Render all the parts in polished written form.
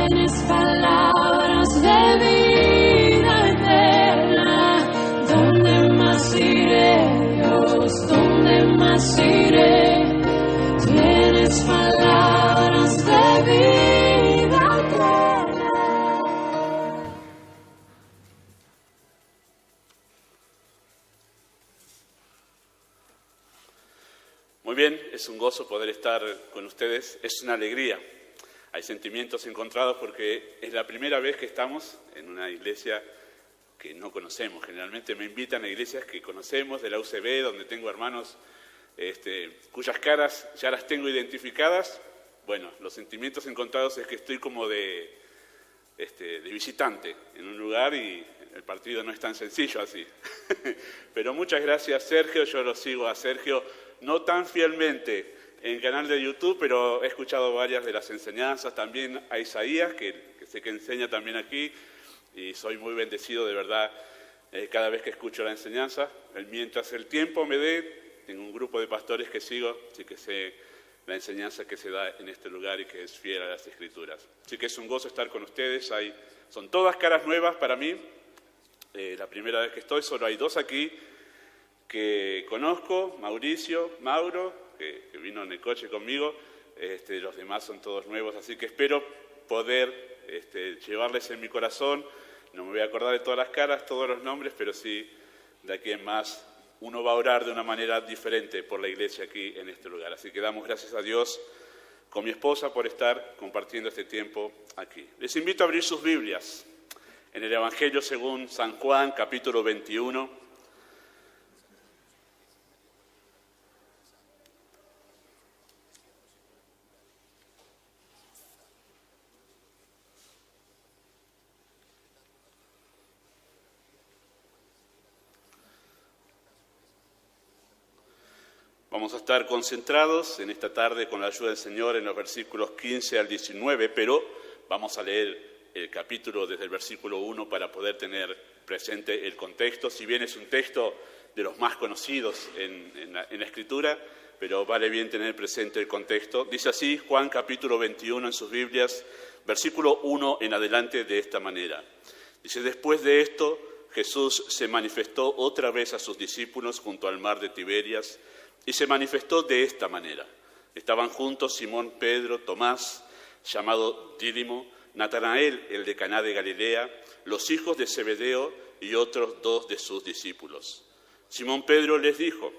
Tienes palabras de vida eterna. ¿Dónde más iré, Dios? ¿Dónde más iré? Tienes palabras de vida eterna. Muy bien, es un gozo poder estar con ustedes, es una alegría. Hay sentimientos encontrados porque es la primera vez que estamos en una iglesia que no conocemos. Generalmente me invitan a iglesias que conocemos, de la UCB, donde tengo hermanos cuyas caras ya las tengo identificadas. Bueno, los sentimientos encontrados es que estoy como de visitante en un lugar y el partido no es tan sencillo así. Pero muchas gracias, Sergio. Yo lo sigo a Sergio, no tan fielmente en canal de YouTube, pero he escuchado varias de las enseñanzas, también a Isaías, que sé que enseña también aquí, y soy muy bendecido de verdad cada vez que escucho la enseñanza. Mientras el tiempo me dé, tengo un grupo de pastores que sigo, así que sé la enseñanza que se da en este lugar y que es fiel a las Escrituras. Así que es un gozo estar con ustedes. Son todas caras nuevas para mí. La primera vez que estoy, solo hay dos aquí que conozco, Mauro, que vino en el coche conmigo. Los demás son todos nuevos, así que espero poder llevarles en mi corazón. No me voy a acordar de todas las caras, todos los nombres, pero sí, de aquí en más, uno va a orar de una manera diferente por la iglesia aquí en este lugar. Así que damos gracias a Dios con mi esposa por estar compartiendo este tiempo aquí. Les invito a abrir sus Biblias en el Evangelio según San Juan, capítulo 21. Vamos a estar concentrados en esta tarde con la ayuda del Señor en los versículos 15 al 19, pero vamos a leer el capítulo desde el versículo 1 para poder tener presente el contexto. Si bien es un texto de los más conocidos en la Escritura, pero vale bien tener presente el contexto. Dice así Juan capítulo 21 en sus Biblias, versículo 1 en adelante de esta manera. Dice: después de esto, Jesús se manifestó otra vez a sus discípulos junto al mar de Tiberias, y se manifestó de esta manera. Estaban juntos Simón, Pedro, Tomás, llamado Dídimo, Natanael, el de Caná de Galilea, los hijos de Zebedeo y otros dos de sus discípulos. Simón Pedro les dijo: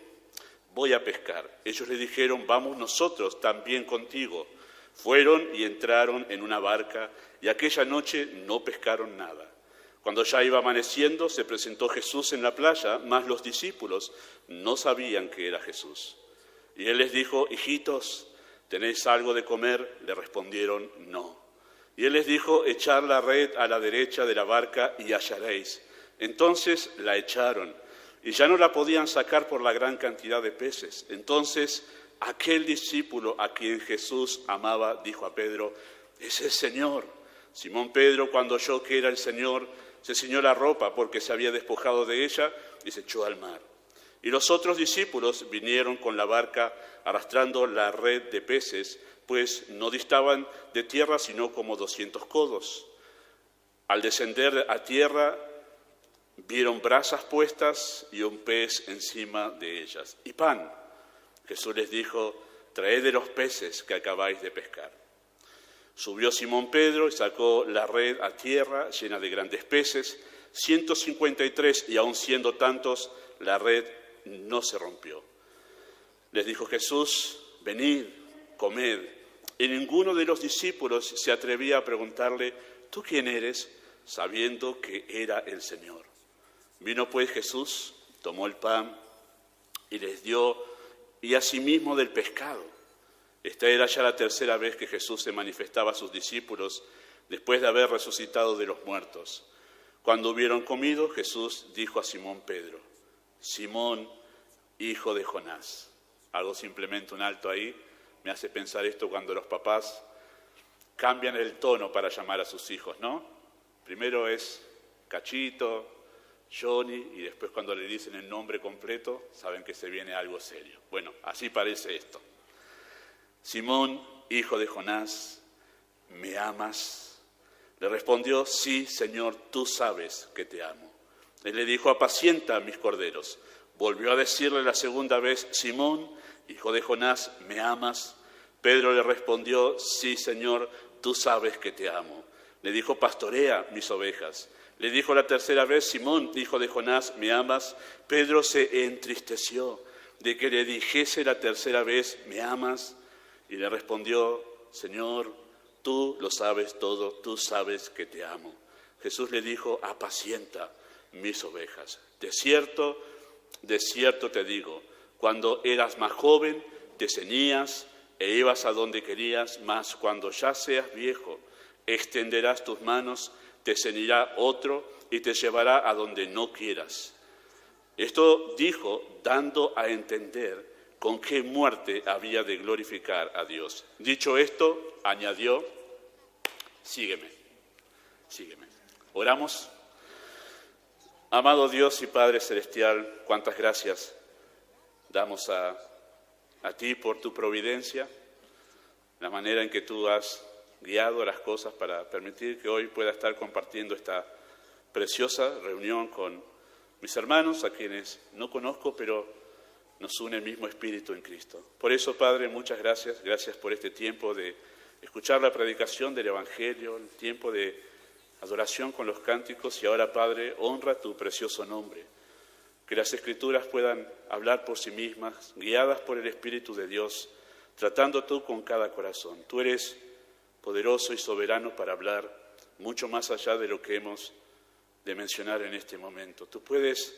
voy a pescar. Ellos le dijeron: vamos nosotros también contigo. Fueron y entraron en una barca, y aquella noche no pescaron nada. Cuando ya iba amaneciendo, se presentó Jesús en la playa, mas los discípulos no sabían que era Jesús. Y él les dijo: hijitos, ¿tenéis algo de comer? Le respondieron: no. Y él les dijo: echad la red a la derecha de la barca y hallaréis. Entonces la echaron, y ya no la podían sacar por la gran cantidad de peces. Entonces aquel discípulo a quien Jesús amaba dijo a Pedro: es el Señor. Simón Pedro, cuando oyó que era el Señor, se ciñó la ropa porque se había despojado de ella y se echó al mar. Y los otros discípulos vinieron con la barca arrastrando la red de peces, pues no distaban de tierra sino como 200 codos. Al descender a tierra vieron brasas puestas y un pez encima de ellas, y pan. Jesús les dijo: traed de los peces que acabáis de pescar. Subió Simón Pedro y sacó la red a tierra llena de grandes peces, 153, y aun siendo tantos, la red no se rompió. Les dijo Jesús: venid, comed. Y ninguno de los discípulos se atrevía a preguntarle: ¿tú quién eres?, sabiendo que era el Señor. Vino pues Jesús, tomó el pan y les dio, y asimismo del pescado. Esta era ya la tercera vez que Jesús se manifestaba a sus discípulos después de haber resucitado de los muertos. Cuando hubieron comido, Jesús dijo a Simón Pedro: Simón, hijo de Jonás. Hago simplemente un alto ahí. Me hace pensar esto cuando los papás cambian el tono para llamar a sus hijos, ¿no? Primero es Cachito, Johnny, y después cuando le dicen el nombre completo, saben que se viene algo serio. Bueno, así parece esto. Simón, hijo de Jonás, ¿me amas? Le respondió: sí, Señor, tú sabes que te amo. Él le dijo: apacienta mis corderos. Volvió a decirle la segunda vez: Simón, hijo de Jonás, ¿me amas? Pedro le respondió: sí, Señor, tú sabes que te amo. Le dijo: pastorea mis ovejas. Le dijo la tercera vez: Simón, hijo de Jonás, ¿me amas? Pedro se entristeció de que le dijese la tercera vez: ¿me amas? Y le respondió: Señor, tú lo sabes todo, tú sabes que te amo. Jesús le dijo: apacienta mis ovejas. De cierto te digo, cuando eras más joven, te ceñías e ibas a donde querías, mas cuando ya seas viejo, extenderás tus manos, te ceñirá otro y te llevará a donde no quieras. Esto dijo dando a entender con qué muerte había de glorificar a Dios. Dicho esto, añadió: sígueme. Oramos. Amado Dios y Padre Celestial, cuántas gracias damos a ti por tu providencia, la manera en que tú has guiado las cosas para permitir que hoy pueda estar compartiendo esta preciosa reunión con mis hermanos, a quienes no conozco, pero nos une el mismo espíritu en Cristo. Por eso, Padre, muchas gracias. Gracias por este tiempo de escuchar la predicación del Evangelio, el tiempo de adoración con los cánticos. Y ahora, Padre, honra tu precioso nombre. Que las Escrituras puedan hablar por sí mismas, guiadas por el Espíritu de Dios, tratando tú con cada corazón. Tú eres poderoso y soberano para hablar mucho más allá de lo que hemos de mencionar en este momento. Tú puedes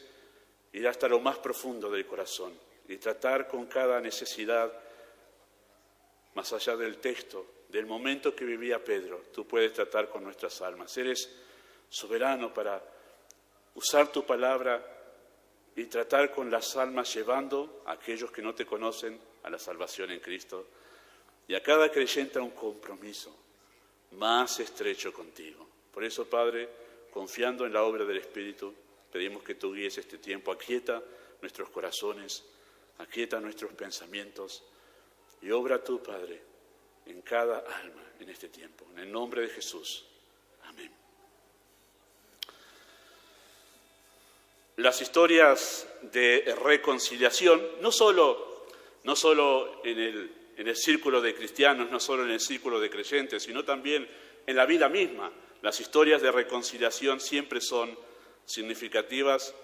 ir hasta lo más profundo del corazón y tratar con cada necesidad, más allá del texto, del momento que vivía Pedro. Tú puedes tratar con nuestras almas. Eres soberano para usar tu palabra y tratar con las almas, llevando a aquellos que no te conocen a la salvación en Cristo, y a cada creyente a un compromiso más estrecho contigo. Por eso, Padre, confiando en la obra del Espíritu, pedimos que tú guíes este tiempo. Aquieta nuestros corazones, aquieta nuestros pensamientos, y obra tú, Padre, en cada alma en este tiempo. En el nombre de Jesús. Amén. Las historias de reconciliación, no solo en el círculo de cristianos, no solo en el círculo de creyentes, sino también en la vida misma. Las historias de reconciliación siempre son significativas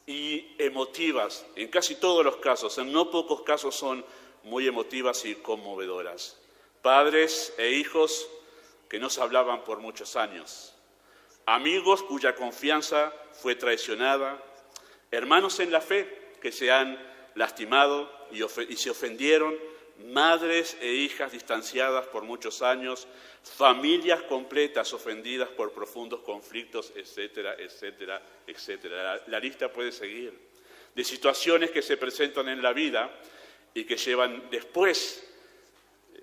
y emotivas, en casi todos los casos. En no pocos casos son muy emotivas y conmovedoras. Padres e hijos que no se hablaban por muchos años, amigos cuya confianza fue traicionada, hermanos en la fe que se han lastimado y se ofendieron, madres e hijas distanciadas por muchos años, familias completas ofendidas por profundos conflictos, etcétera, etcétera, etcétera. La lista puede seguir, de situaciones que se presentan en la vida y que llevan después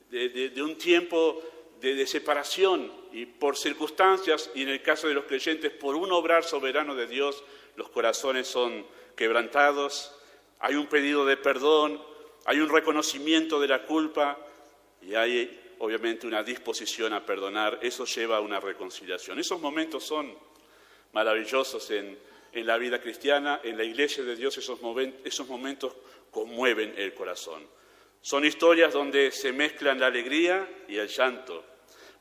de un tiempo de separación y por circunstancias, y en el caso de los creyentes, por un obrar soberano de Dios, los corazones son quebrantados, hay un pedido de perdón, hay un reconocimiento de la culpa y hay obviamente una disposición a perdonar. Eso lleva a una reconciliación. Esos momentos son maravillosos en la vida cristiana, en la iglesia de Dios. Esos momentos conmueven el corazón. Son historias donde se mezclan la alegría y el llanto,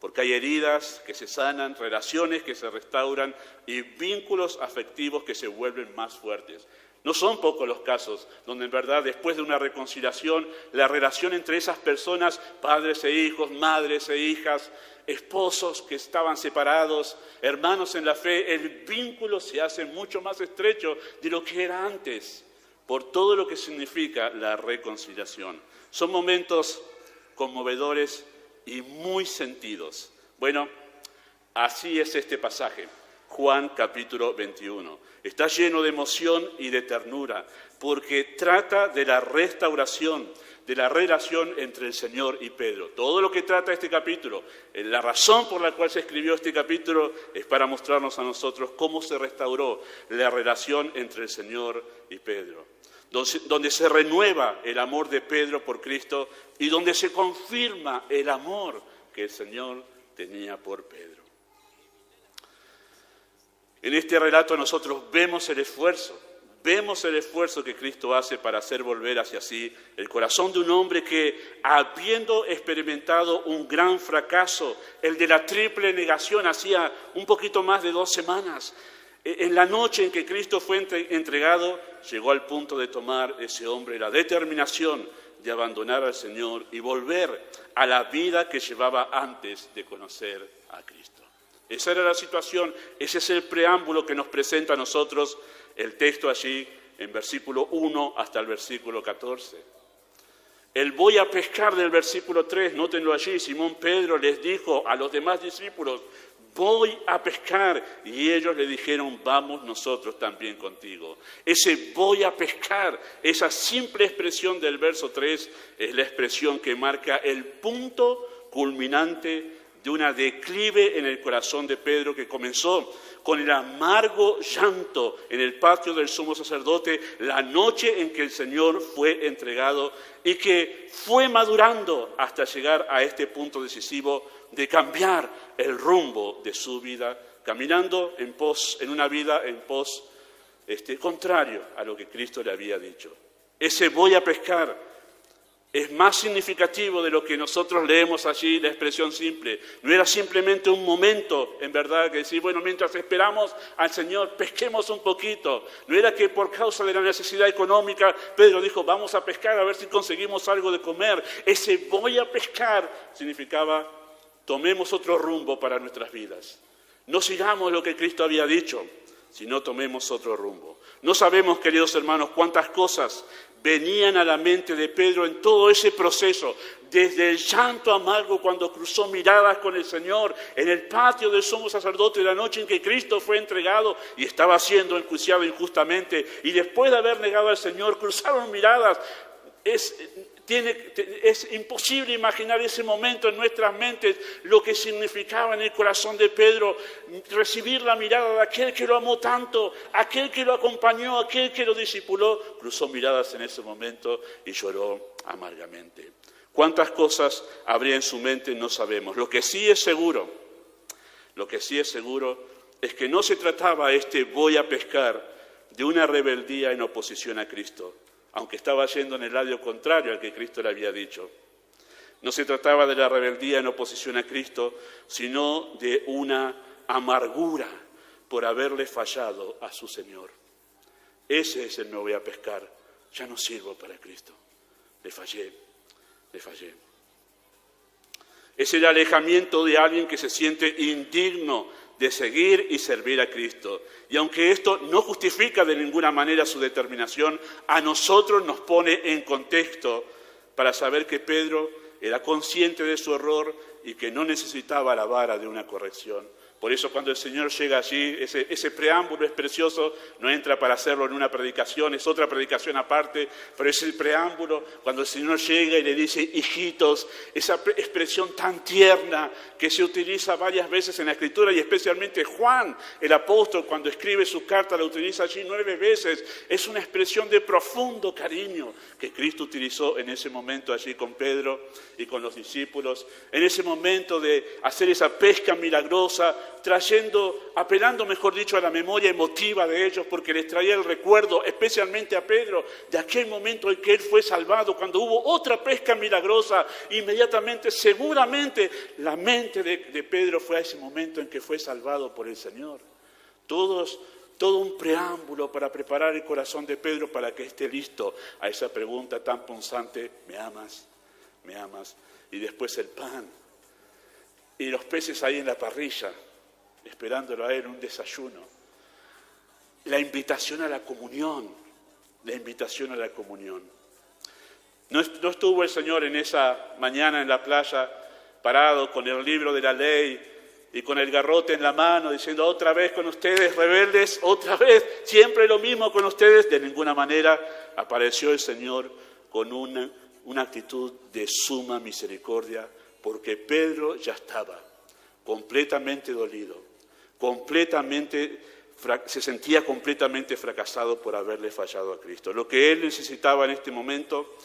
porque hay heridas que se sanan, relaciones que se restauran y vínculos afectivos que se vuelven más fuertes. No son pocos los casos donde en verdad después de una reconciliación la relación entre esas personas, padres e hijos, madres e hijas, esposos que estaban separados, hermanos en la fe, el vínculo se hace mucho más estrecho de lo que era antes, por todo lo que significa la reconciliación. Son momentos conmovedores y muy sentidos. Bueno, así es este pasaje, Juan capítulo 21. Está lleno de emoción y de ternura, porque trata de la restauración, de la relación entre el Señor y Pedro. Todo lo que trata este capítulo, la razón por la cual se escribió este capítulo, es para mostrarnos a nosotros cómo se restauró la relación entre el Señor y Pedro, donde se renueva el amor de Pedro por Cristo y donde se confirma el amor que el Señor tenía por Pedro. En este relato nosotros vemos el esfuerzo que Cristo hace para hacer volver hacia sí el corazón de un hombre que, habiendo experimentado un gran fracaso, el de la triple negación, hacía un poquito más de 2 semanas, en la noche en que Cristo fue entregado, llegó al punto de tomar ese hombre la determinación de abandonar al Señor y volver a la vida que llevaba antes de conocer a Cristo. Esa era la situación, ese es el preámbulo que nos presenta a nosotros el texto allí en versículo 1 hasta el versículo 14. El voy a pescar del versículo 3, nótenlo allí, Simón Pedro les dijo a los demás discípulos, voy a pescar, y ellos le dijeron, vamos nosotros también contigo. Ese voy a pescar, esa simple expresión del verso 3 es la expresión que marca el punto culminante de una declive en el corazón de Pedro que comenzó con el amargo llanto en el patio del sumo sacerdote la noche en que el Señor fue entregado y que fue madurando hasta llegar a este punto decisivo de cambiar el rumbo de su vida, caminando en una vida en pos contrario a lo que Cristo le había dicho. Ese voy a pescar es más significativo de lo que nosotros leemos allí, la expresión simple. No era simplemente un momento, en verdad, que decir, bueno, mientras esperamos al Señor, pesquemos un poquito. No era que por causa de la necesidad económica, Pedro dijo, vamos a pescar a ver si conseguimos algo de comer. Ese voy a pescar significaba, tomemos otro rumbo para nuestras vidas. No sigamos lo que Cristo había dicho, sino tomemos otro rumbo. No sabemos, queridos hermanos, cuántas cosas venían a la mente de Pedro en todo ese proceso, desde el llanto amargo cuando cruzó miradas con el Señor en el patio del sumo sacerdote la noche en que Cristo fue entregado y estaba siendo enjuiciado injustamente, y después de haber negado al Señor, cruzaron miradas. Es imposible imaginar ese momento en nuestras mentes, lo que significaba en el corazón de Pedro recibir la mirada de aquel que lo amó tanto, aquel que lo acompañó, aquel que lo discipuló. Cruzó miradas en ese momento y lloró amargamente. ¿Cuántas cosas habría en su mente? No sabemos. Lo que sí es seguro es que no se trataba voy a pescar de una rebeldía en oposición a Cristo, aunque estaba yendo en el lado contrario al que Cristo le había dicho. No se trataba de la rebeldía en oposición a Cristo, sino de una amargura por haberle fallado a su Señor. Ese es el me voy a pescar. Ya no sirvo para Cristo. Le fallé. Es el alejamiento de alguien que se siente indigno de seguir y servir a Cristo. Y aunque esto no justifica de ninguna manera su determinación, a nosotros nos pone en contexto para saber que Pedro era consciente de su error y que no necesitaba la vara de una corrección. Por eso cuando el Señor llega allí, ese preámbulo es precioso, no entra para hacerlo en una predicación, es otra predicación aparte, pero es el preámbulo cuando el Señor llega y le dice, hijitos, esa expresión tan tierna que se utiliza varias veces en la Escritura y especialmente Juan, el apóstol, cuando escribe su carta, la utiliza allí 9 veces. Es una expresión de profundo cariño que Cristo utilizó en ese momento allí con Pedro y con los discípulos, en ese momento de hacer esa pesca milagrosa, apelando, mejor dicho, a la memoria emotiva de ellos, porque les traía el recuerdo, especialmente a Pedro, de aquel momento en que él fue salvado, cuando hubo otra pesca milagrosa. Inmediatamente, seguramente, la mente de Pedro fue a ese momento en que fue salvado por el Señor. Todo un preámbulo para preparar el corazón de Pedro para que esté listo a esa pregunta tan punzante, ¿me amas? ¿Me amas? Y después el pan y los peces ahí en la parrilla, esperándolo a él, un desayuno. La invitación a la comunión. No estuvo el Señor en esa mañana en la playa, parado con el libro de la ley y con el garrote en la mano, diciendo, otra vez con ustedes, rebeldes, otra vez, siempre lo mismo con ustedes. De ninguna manera apareció el Señor con una actitud de suma misericordia, porque Pedro ya estaba completamente dolido, se sentía completamente fracasado por haberle fallado a Cristo. Lo que él necesitaba en este momento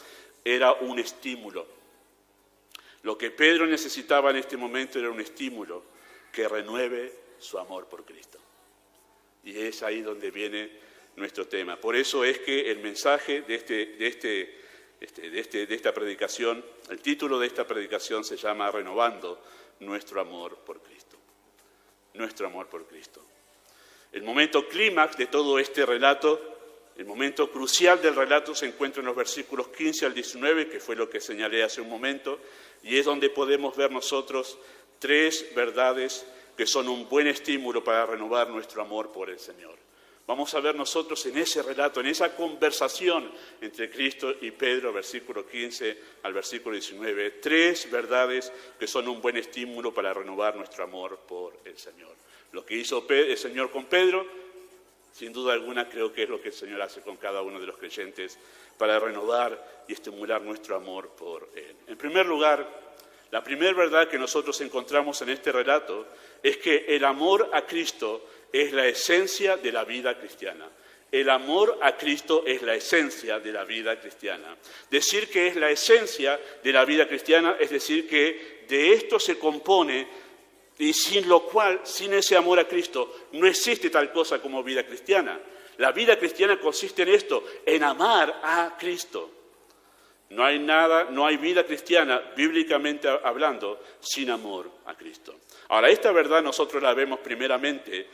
era un estímulo. Lo que Pedro necesitaba en este momento era un estímulo que renueve su amor por Cristo. Y es ahí donde viene nuestro tema. Por eso es que el mensaje de esta predicación, el título de esta predicación se llama Renovando nuestro amor por Cristo. Nuestro amor por Cristo. El momento clímax de todo este relato, el momento crucial del relato se encuentra en los versículos 15 al 19, que fue lo que señalé hace un momento, y es donde podemos ver nosotros 3 verdades que son un buen estímulo para renovar nuestro amor por el Señor. Vamos a ver nosotros en ese relato, en esa conversación entre Cristo y Pedro, versículo 15 al versículo 19, 3 verdades que son un buen estímulo para renovar nuestro amor por el Señor. Lo que hizo el Señor con Pedro, sin duda alguna creo que es lo que el Señor hace con cada uno de los creyentes para renovar y estimular nuestro amor por Él. En primer lugar, la primera verdad que nosotros encontramos en este relato es que el amor a Cristo es la esencia de la vida cristiana. El amor a Cristo es la esencia de la vida cristiana. Decir que es la esencia de la vida cristiana es decir que de esto se compone y sin lo cual, sin ese amor a Cristo, no existe tal cosa como vida cristiana. La vida cristiana consiste en esto, en amar a Cristo. No hay vida cristiana, bíblicamente hablando, sin amor a Cristo. Ahora, esta verdad nosotros la vemos primeramente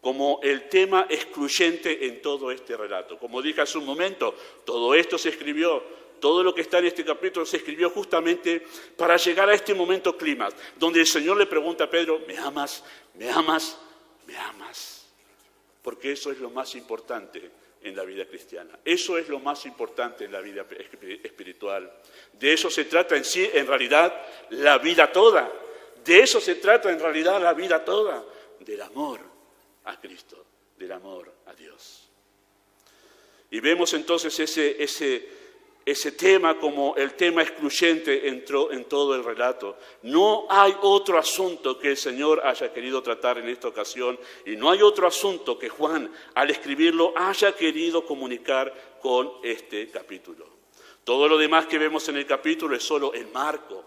como el tema excluyente en todo este relato. Como dije hace un momento, todo esto se escribió, todo lo que está en este capítulo se escribió justamente para llegar a este momento clímax, donde el Señor le pregunta a Pedro, ¿me amas? ¿Me amas? ¿Me amas? Porque eso es lo más importante en la vida cristiana. Eso es lo más importante en la vida espiritual. De eso se trata en sí, en realidad, la vida toda. De eso se trata en realidad la vida toda, del amor a Cristo, del amor a Dios. Y vemos entonces ese tema como el tema excluyente entró en todo el relato. No hay otro asunto que el Señor haya querido tratar en esta ocasión y no hay otro asunto que Juan, al escribirlo, haya querido comunicar con este capítulo. Todo lo demás que vemos en el capítulo es solo el marco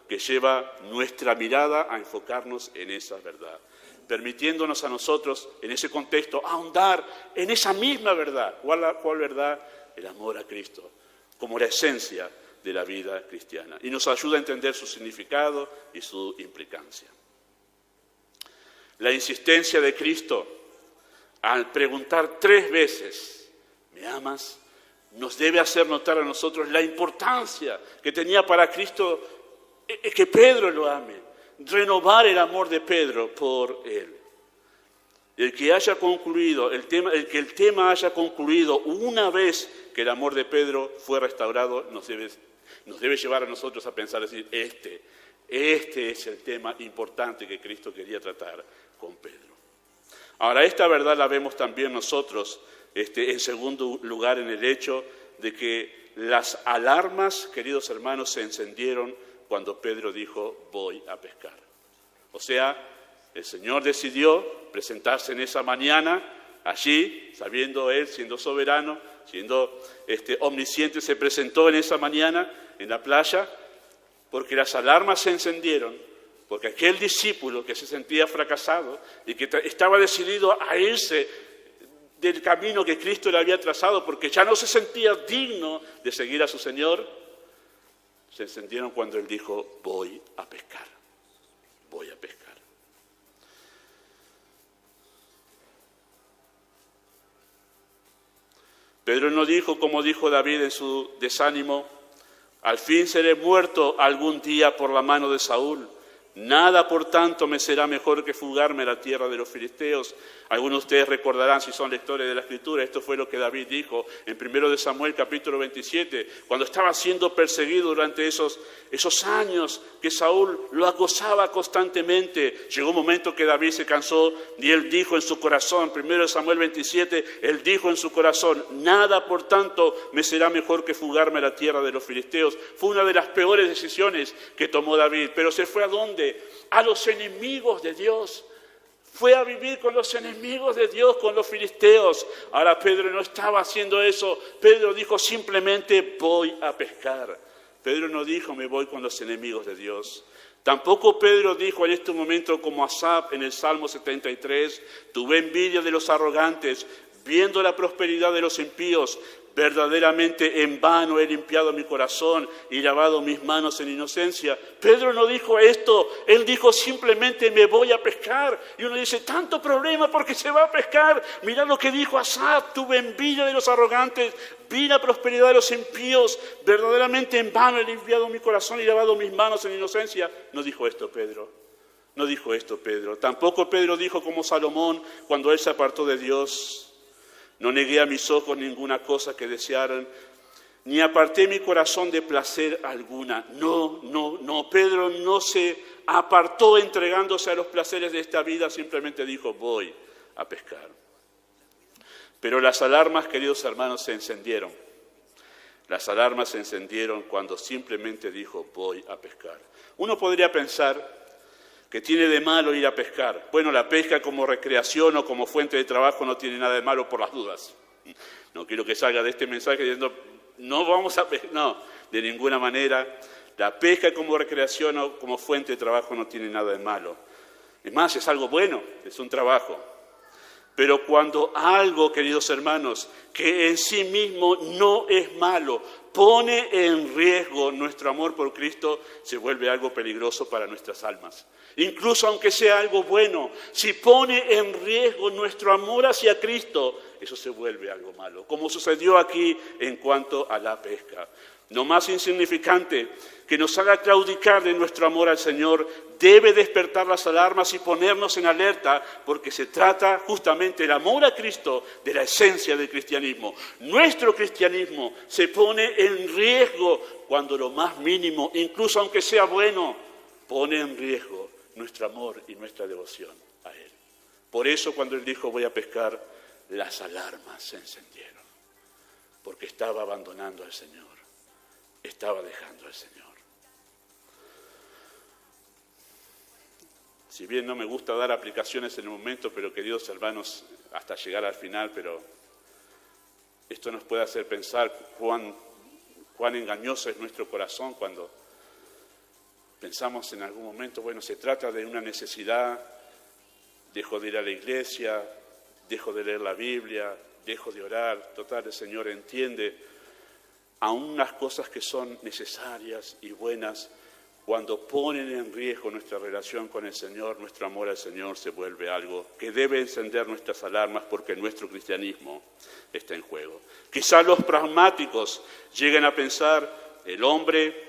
que lleva nuestra mirada a enfocarnos en esa verdad, permitiéndonos a nosotros, en ese contexto, ahondar en esa misma verdad. ¿Cuál verdad? El amor a Cristo, como la esencia de la vida cristiana. Y nos ayuda a entender su significado y su implicancia. La insistencia de Cristo al preguntar 3 veces, ¿me amas?, nos debe hacer notar a nosotros la importancia que tenía para Cristo que Pedro lo ame, renovar el amor de Pedro por él. El que el tema haya concluido una vez que el amor de Pedro fue restaurado, nos debe llevar a nosotros a pensar, decir, este es el tema importante que Cristo quería tratar con Pedro. Ahora, esta verdad la vemos también nosotros, en segundo lugar, en el hecho de que las alarmas, queridos hermanos, se encendieron cuando Pedro dijo, voy a pescar. O sea, el Señor decidió presentarse en esa mañana, allí, sabiendo Él, siendo soberano, siendo omnisciente, se presentó en esa mañana en la playa, porque las alarmas se encendieron, porque aquel discípulo que se sentía fracasado y que estaba decidido a irse del camino que Cristo le había trazado, porque ya no se sentía digno de seguir a su Señor, se encendieron cuando Él dijo, voy a pescar, voy a pescar. Pedro no dijo, como dijo David en su desánimo, al fin seré muerto algún día por la mano de Saúl. Nada, por tanto, me será mejor que fugarme a la tierra de los filisteos. Algunos de ustedes recordarán, si son lectores de la Escritura, esto fue lo que David dijo en 1 Samuel capítulo 27, cuando estaba siendo perseguido durante esos años que Saúl lo acosaba constantemente. Llegó un momento que David se cansó y él dijo en su corazón, 1 Samuel 27, él dijo en su corazón, nada, por tanto, me será mejor que fugarme a la tierra de los filisteos. Fue una de las peores decisiones que tomó David, pero se fue ¿a dónde? A los enemigos de Dios. Fue a vivir con los enemigos de Dios, con los filisteos. Ahora Pedro no estaba haciendo eso. Pedro dijo simplemente voy a pescar. Pedro no dijo me voy con los enemigos de Dios. Tampoco Pedro dijo en este momento como Asaf en el Salmo 73, tuve envidia de los arrogantes, viendo la prosperidad de los impíos. Verdaderamente en vano he limpiado mi corazón y lavado mis manos en inocencia. Pedro no dijo esto, él dijo simplemente me voy a pescar. Y uno dice, tanto problema porque se va a pescar. Mirá lo que dijo Asaf, tuve envidia de los arrogantes, vi la prosperidad de los impíos. Verdaderamente en vano he limpiado mi corazón y lavado mis manos en inocencia. No dijo esto Pedro, no dijo esto Pedro. Tampoco Pedro dijo como Salomón cuando él se apartó de Dios. No negué a mis ojos ninguna cosa que desearan, ni aparté mi corazón de placer alguna. No, Pedro no se apartó entregándose a los placeres de esta vida, simplemente dijo, voy a pescar. Pero las alarmas, queridos hermanos, se encendieron. Las alarmas se encendieron cuando simplemente dijo, voy a pescar. Uno podría pensar que tiene de malo ir a pescar. Bueno, la pesca como recreación o como fuente de trabajo no tiene nada de malo por las dudas. No quiero que salga de este mensaje diciendo, no vamos a pescar. No, de ninguna manera. La pesca como recreación o como fuente de trabajo no tiene nada de malo. Es más, es algo bueno, es un trabajo. Pero cuando algo, queridos hermanos, que en sí mismo no es malo, pone en riesgo nuestro amor por Cristo, se vuelve algo peligroso para nuestras almas. Incluso aunque sea algo bueno, si pone en riesgo nuestro amor hacia Cristo, eso se vuelve algo malo, como sucedió aquí en cuanto a la pesca. No más insignificante que nos haga claudicar de nuestro amor al Señor, debe despertar las alarmas y ponernos en alerta, porque se trata justamente el amor a Cristo de la esencia del cristianismo. Nuestro cristianismo se pone en riesgo cuando lo más mínimo, incluso aunque sea bueno, pone en riesgo nuestro amor y nuestra devoción a Él. Por eso cuando Él dijo voy a pescar, las alarmas se encendieron, porque estaba abandonando al Señor, estaba dejando al Señor. Si bien no me gusta dar aplicaciones en el momento, pero queridos hermanos, hasta llegar al final, pero esto nos puede hacer pensar cuán engañoso es nuestro corazón cuando pensamos en algún momento, bueno, se trata de una necesidad, dejo de ir a la iglesia, dejo de leer la Biblia, dejo de orar, total, el Señor entiende. Aún las cosas que son necesarias y buenas, cuando ponen en riesgo nuestra relación con el Señor, nuestro amor al Señor se vuelve algo que debe encender nuestras alarmas porque nuestro cristianismo está en juego. Quizás los pragmáticos lleguen a pensar, el hombre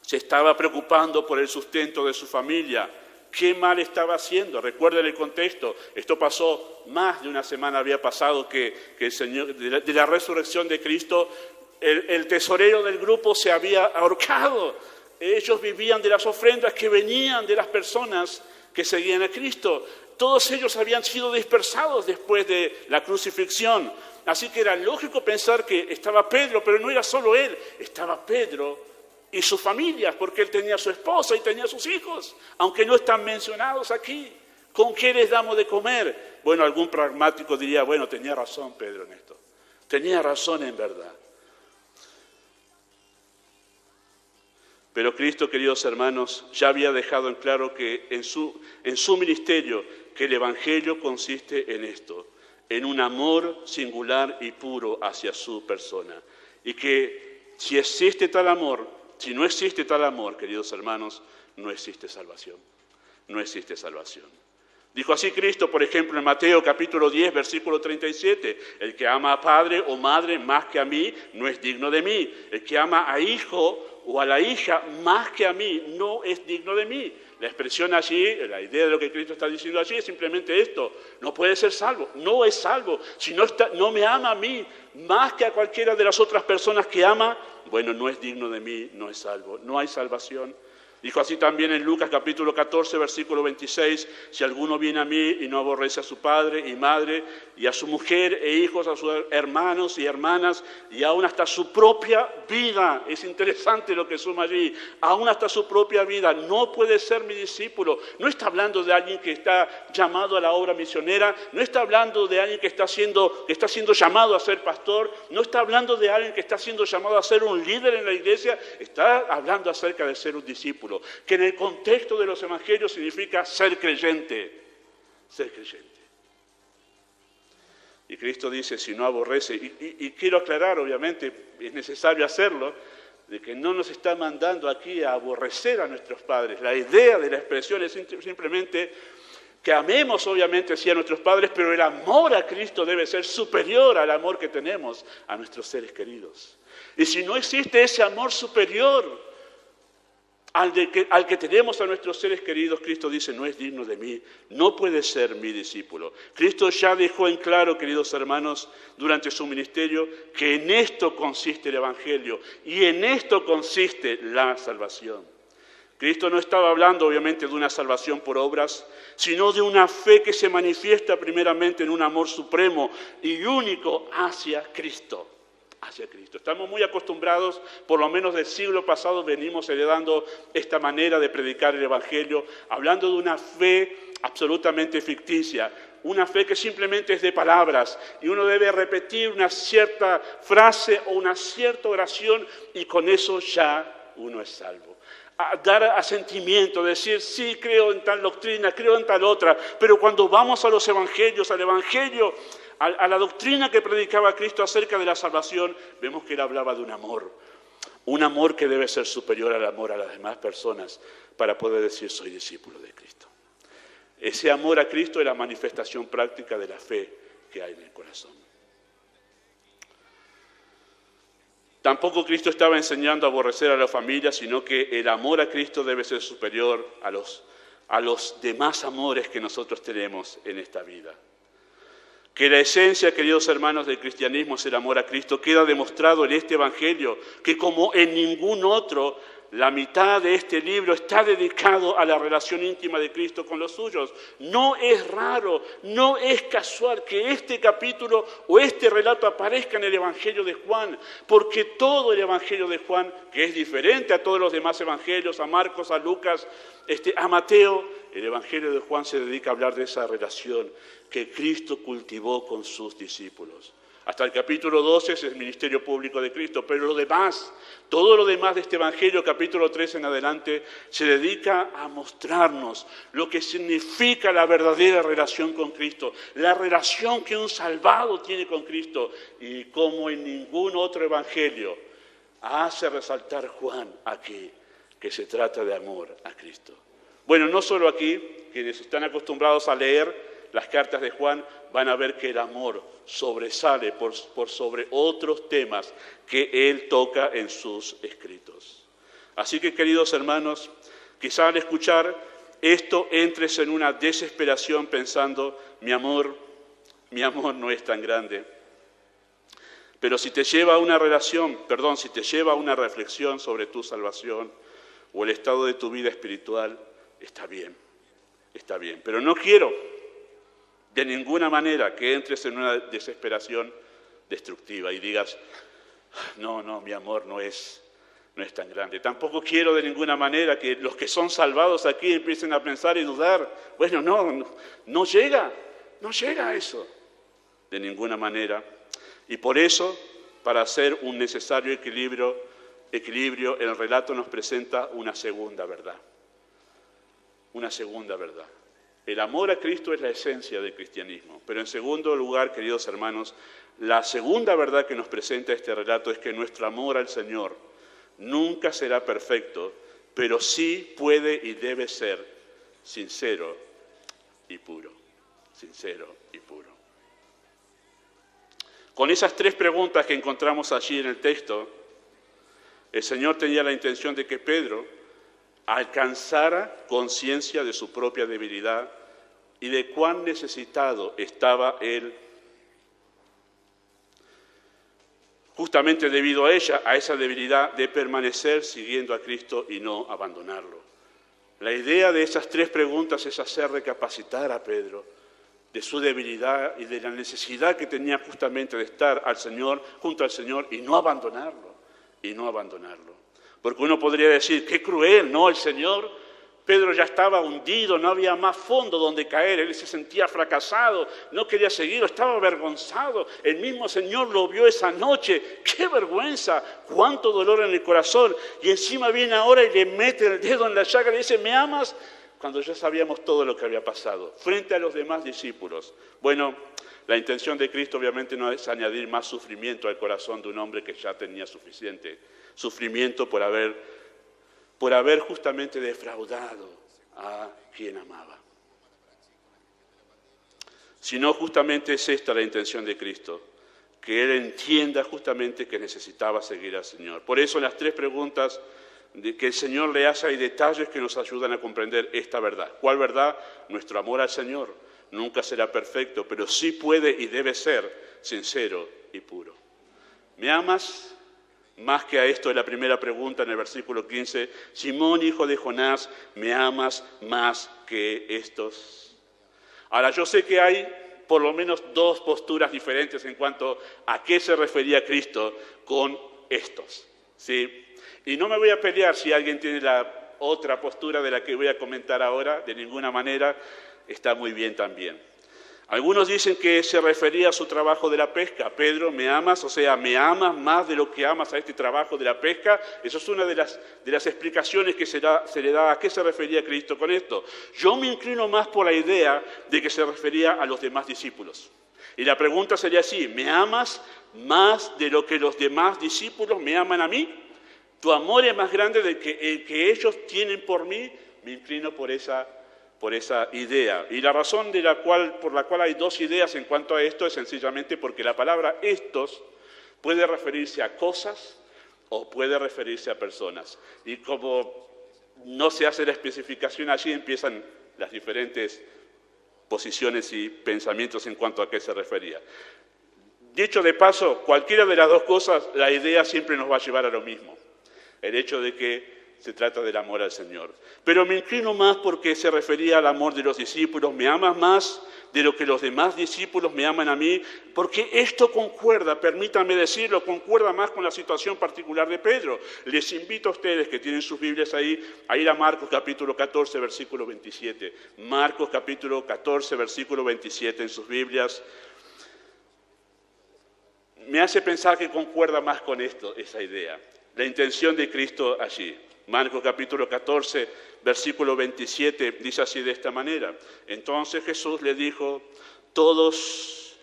se estaba preocupando por el sustento de su familia. ¿Qué mal estaba haciendo? Recuerden el contexto. Esto pasó, más de una semana había pasado que el Señor, de la resurrección de Cristo, el tesorero del grupo se había ahorcado. Ellos vivían de las ofrendas que venían de las personas que seguían a Cristo. Todos ellos habían sido dispersados después de la crucifixión. Así que era lógico pensar que estaba Pedro, pero no era solo él. Estaba Pedro y sus familias, porque él tenía a su esposa y tenía a sus hijos, aunque no están mencionados aquí. ¿Con qué les damos de comer? Bueno, algún pragmático diría, bueno, tenía razón Pedro en esto. Tenía razón en verdad. Pero Cristo, queridos hermanos, ya había dejado en claro que en su ministerio, que el Evangelio consiste en esto, en un amor singular y puro hacia su persona. Y que si existe tal amor, si no existe tal amor, queridos hermanos, no existe salvación. No existe salvación. Dijo así Cristo, por ejemplo, en Mateo capítulo 10, versículo 37, el que ama a padre o madre más que a mí, no es digno de mí. El que ama a hijo o a la hija más que a mí, no es digno de mí. La expresión allí, la idea de lo que Cristo está diciendo allí es simplemente esto: no puede ser salvo, no es salvo. Si no me ama a mí más que a cualquiera de las otras personas que ama, bueno, no es digno de mí, no es salvo, no hay salvación. Dijo así también en Lucas capítulo 14, versículo 26, si alguno viene a mí y no aborrece a su padre y madre, y a su mujer e hijos, a sus hermanos y hermanas, y aún hasta su propia vida, es interesante lo que suma allí, aún hasta su propia vida, no puede ser mi discípulo. No está hablando de alguien que está llamado a la obra misionera, no está hablando de alguien que está siendo llamado a ser pastor, no está hablando de alguien que está siendo llamado a ser un líder en la iglesia, está hablando acerca de ser un discípulo. discípulo, que en el contexto de los evangelios significa ser creyente, ser creyente. Y Cristo dice, si no aborrece, y quiero aclarar, obviamente, es necesario hacerlo, de que no nos está mandando aquí a aborrecer a nuestros padres. La idea de la expresión es simplemente que amemos, obviamente, sí a nuestros padres, pero el amor a Cristo debe ser superior al amor que tenemos a nuestros seres queridos. Y si no existe ese amor superior al que tenemos a nuestros seres queridos, Cristo dice, no es digno de mí, no puede ser mi discípulo. Cristo ya dejó en claro, queridos hermanos, durante su ministerio, que en esto consiste el Evangelio y en esto consiste la salvación. Cristo no estaba hablando, obviamente, de una salvación por obras, sino de una fe que se manifiesta primeramente en un amor supremo y único hacia Cristo. Hacia Cristo. Estamos muy acostumbrados, por lo menos del siglo pasado, venimos heredando esta manera de predicar el Evangelio, hablando de una fe absolutamente ficticia, una fe que simplemente es de palabras, y uno debe repetir una cierta frase o una cierta oración, y con eso ya uno es salvo. Dar asentimiento, decir, sí, creo en tal doctrina, creo en tal otra, pero cuando vamos a los evangelios, al Evangelio, a la doctrina que predicaba Cristo acerca de la salvación, vemos que él hablaba de un amor que debe ser superior al amor a las demás personas para poder decir, soy discípulo de Cristo. Ese amor a Cristo es la manifestación práctica de la fe que hay en el corazón. Tampoco Cristo estaba enseñando a aborrecer a la familia, sino que el amor a Cristo debe ser superior a los demás amores que nosotros tenemos en esta vida. Que la esencia, queridos hermanos, del cristianismo es el amor a Cristo, queda demostrado en este Evangelio, que como en ningún otro, la mitad de este libro está dedicado a la relación íntima de Cristo con los suyos. No es raro, no es casual que este capítulo o este relato aparezca en el Evangelio de Juan, porque todo el Evangelio de Juan, que es diferente a todos los demás evangelios, a Marcos, a Lucas, a Mateo, el Evangelio de Juan se dedica a hablar de esa relación que Cristo cultivó con sus discípulos. Hasta el capítulo 12 es el ministerio público de Cristo, pero todo lo demás de este Evangelio, capítulo 3 en adelante, se dedica a mostrarnos lo que significa la verdadera relación con Cristo, la relación que un salvado tiene con Cristo, y como en ningún otro Evangelio hace resaltar Juan aquí que se trata de amor a Cristo. Bueno, no solo aquí, quienes están acostumbrados a leer las cartas de Juan van a ver que el amor sobresale por sobre otros temas que él toca en sus escritos. Así que, queridos hermanos, quizá al escuchar esto entres en una desesperación pensando, mi amor no es tan grande. Pero si te lleva a una reflexión sobre tu salvación o el estado de tu vida espiritual, está bien. Pero no quiero de ninguna manera que entres en una desesperación destructiva y digas, no, mi amor no es tan grande. Tampoco quiero de ninguna manera que los que son salvados aquí empiecen a pensar y dudar. Bueno, no llega a eso, de ninguna manera. Y por eso, para hacer un necesario equilibrio, el relato nos presenta una segunda verdad. Una segunda verdad. El amor a Cristo es la esencia del cristianismo. Pero en segundo lugar, queridos hermanos, la segunda verdad que nos presenta este relato es que nuestro amor al Señor nunca será perfecto, pero sí puede y debe ser sincero y puro. Sincero y puro. Con esas tres preguntas que encontramos allí en el texto, el Señor tenía la intención de que Pedro alcanzara conciencia de su propia debilidad y de cuán necesitado estaba él, justamente debido a esa debilidad, de permanecer siguiendo a Cristo y no abandonarlo. La idea de esas tres preguntas es hacer recapacitar a Pedro de su debilidad y de la necesidad que tenía justamente de estar junto al Señor y no abandonarlo. Porque uno podría decir, qué cruel, ¿no? El Señor Pedro ya estaba hundido, no había más fondo donde caer, él se sentía fracasado, no quería seguir, estaba avergonzado. El mismo Señor lo vio esa noche, ¡qué vergüenza! ¡Cuánto dolor en el corazón! Y encima viene ahora y le mete el dedo en la llaga y le dice, ¿me amas? Cuando ya sabíamos todo lo que había pasado, frente a los demás discípulos. Bueno, la intención de Cristo obviamente no es añadir más sufrimiento al corazón de un hombre que ya tenía suficiente sufrimiento por haber justamente defraudado a quien amaba. Sino justamente es esta la intención de Cristo, que Él entienda justamente que necesitaba seguir al Señor. Por eso en las 3 preguntas que el Señor le hace hay detalles que nos ayudan a comprender esta verdad. ¿Cuál verdad? Nuestro amor al Señor nunca será perfecto, pero sí puede y debe ser sincero y puro. ¿Me amas? Más que a esto de la primera pregunta en el versículo 15, Simón, hijo de Jonás, ¿me amas más que estos? Ahora, yo sé que hay por lo menos 2 posturas diferentes en cuanto a qué se refería Cristo con estos, ¿sí? Y no me voy a pelear si alguien tiene la otra postura de la que voy a comentar ahora, de ninguna manera, está muy bien también. Algunos dicen que se refería a su trabajo de la pesca. Pedro, ¿me amas? O sea, ¿me amas más de lo que amas a este trabajo de la pesca? Eso es una de las explicaciones que se le da a qué se refería Cristo con esto. Yo me inclino más por la idea de que se refería a los demás discípulos. Y la pregunta sería así, ¿me amas más de lo que los demás discípulos me aman a mí? ¿Tu amor es más grande del que el que ellos tienen por mí? Me inclino por esa idea. Y la razón por la cual hay 2 ideas en cuanto a esto es sencillamente porque la palabra estos puede referirse a cosas o puede referirse a personas. Y como no se hace la especificación allí, empiezan las diferentes posiciones y pensamientos en cuanto a qué se refería. Dicho de paso, cualquiera de las 2 cosas, la idea siempre nos va a llevar a lo mismo. El hecho de que se trata del amor al Señor. Pero me inclino más porque se refería al amor de los discípulos. ¿Me amas más de lo que los demás discípulos me aman a mí? Porque esto concuerda, permítanme decirlo, concuerda más con la situación particular de Pedro. Les invito a ustedes que tienen sus Biblias ahí, a ir a Marcos capítulo 14, versículo 27. Marcos capítulo 14, versículo 27 en sus Biblias. Me hace pensar que concuerda más con esto, esa idea. La intención de Cristo allí. Marcos capítulo 14, versículo 27, dice así de esta manera. Entonces Jesús les dijo, todos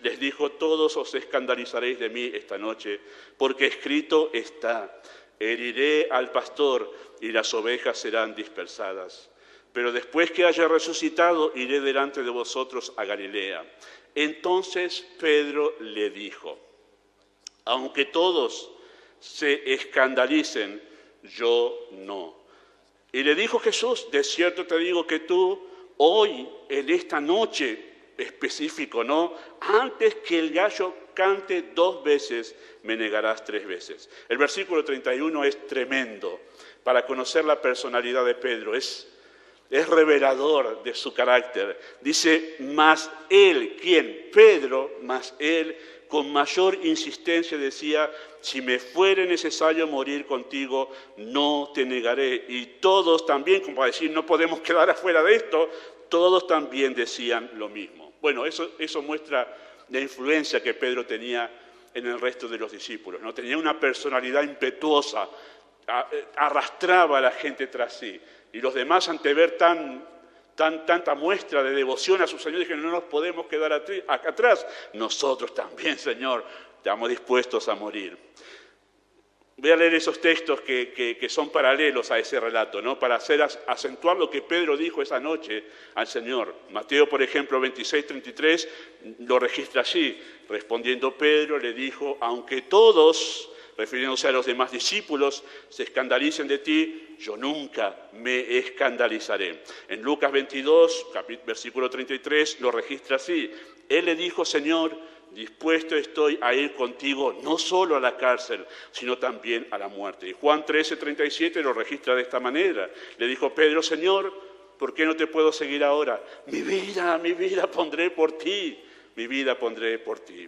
os escandalizaréis de mí esta noche, porque escrito está, heriré al pastor y las ovejas serán dispersadas. Pero después que haya resucitado, iré delante de vosotros a Galilea. Entonces Pedro le dijo, aunque todos se escandalicen, yo no. Y le dijo Jesús, de cierto te digo que tú hoy, en esta noche específico, ¿no? Antes que el gallo cante 2 veces, me negarás 3 veces. El versículo 31 es tremendo para conocer la personalidad de Pedro. Es revelador de su carácter. Dice, mas él, ¿quién? Pedro, mas él, con mayor insistencia decía, si me fuere necesario morir contigo, no te negaré. Y todos también, como para decir, no podemos quedar afuera de esto, todos también decían lo mismo. Bueno, eso muestra la influencia que Pedro tenía en el resto de los discípulos, ¿no? Tenía una personalidad impetuosa, arrastraba a la gente tras sí. Y los demás, ante ver tanta muestra de devoción a su Señor, dijeron, no nos podemos quedar acá atrás. Nosotros también, Señor, estamos dispuestos a morir. Voy a leer esos textos que son paralelos a ese relato, ¿no? Para acentuar lo que Pedro dijo esa noche al Señor. Mateo, por ejemplo, 26:33, lo registra allí. Respondiendo Pedro, le dijo, aunque todos, refiriéndose a los demás discípulos, se escandalicen de ti, yo nunca me escandalizaré. En Lucas 22, versículo 33, lo registra así. Él le dijo, Señor, dispuesto estoy a ir contigo, no solo a la cárcel, sino también a la muerte. Y Juan 13:37 lo registra de esta manera. Le dijo Pedro, Señor, ¿por qué no te puedo seguir ahora? Mi vida pondré por ti, mi vida pondré por ti.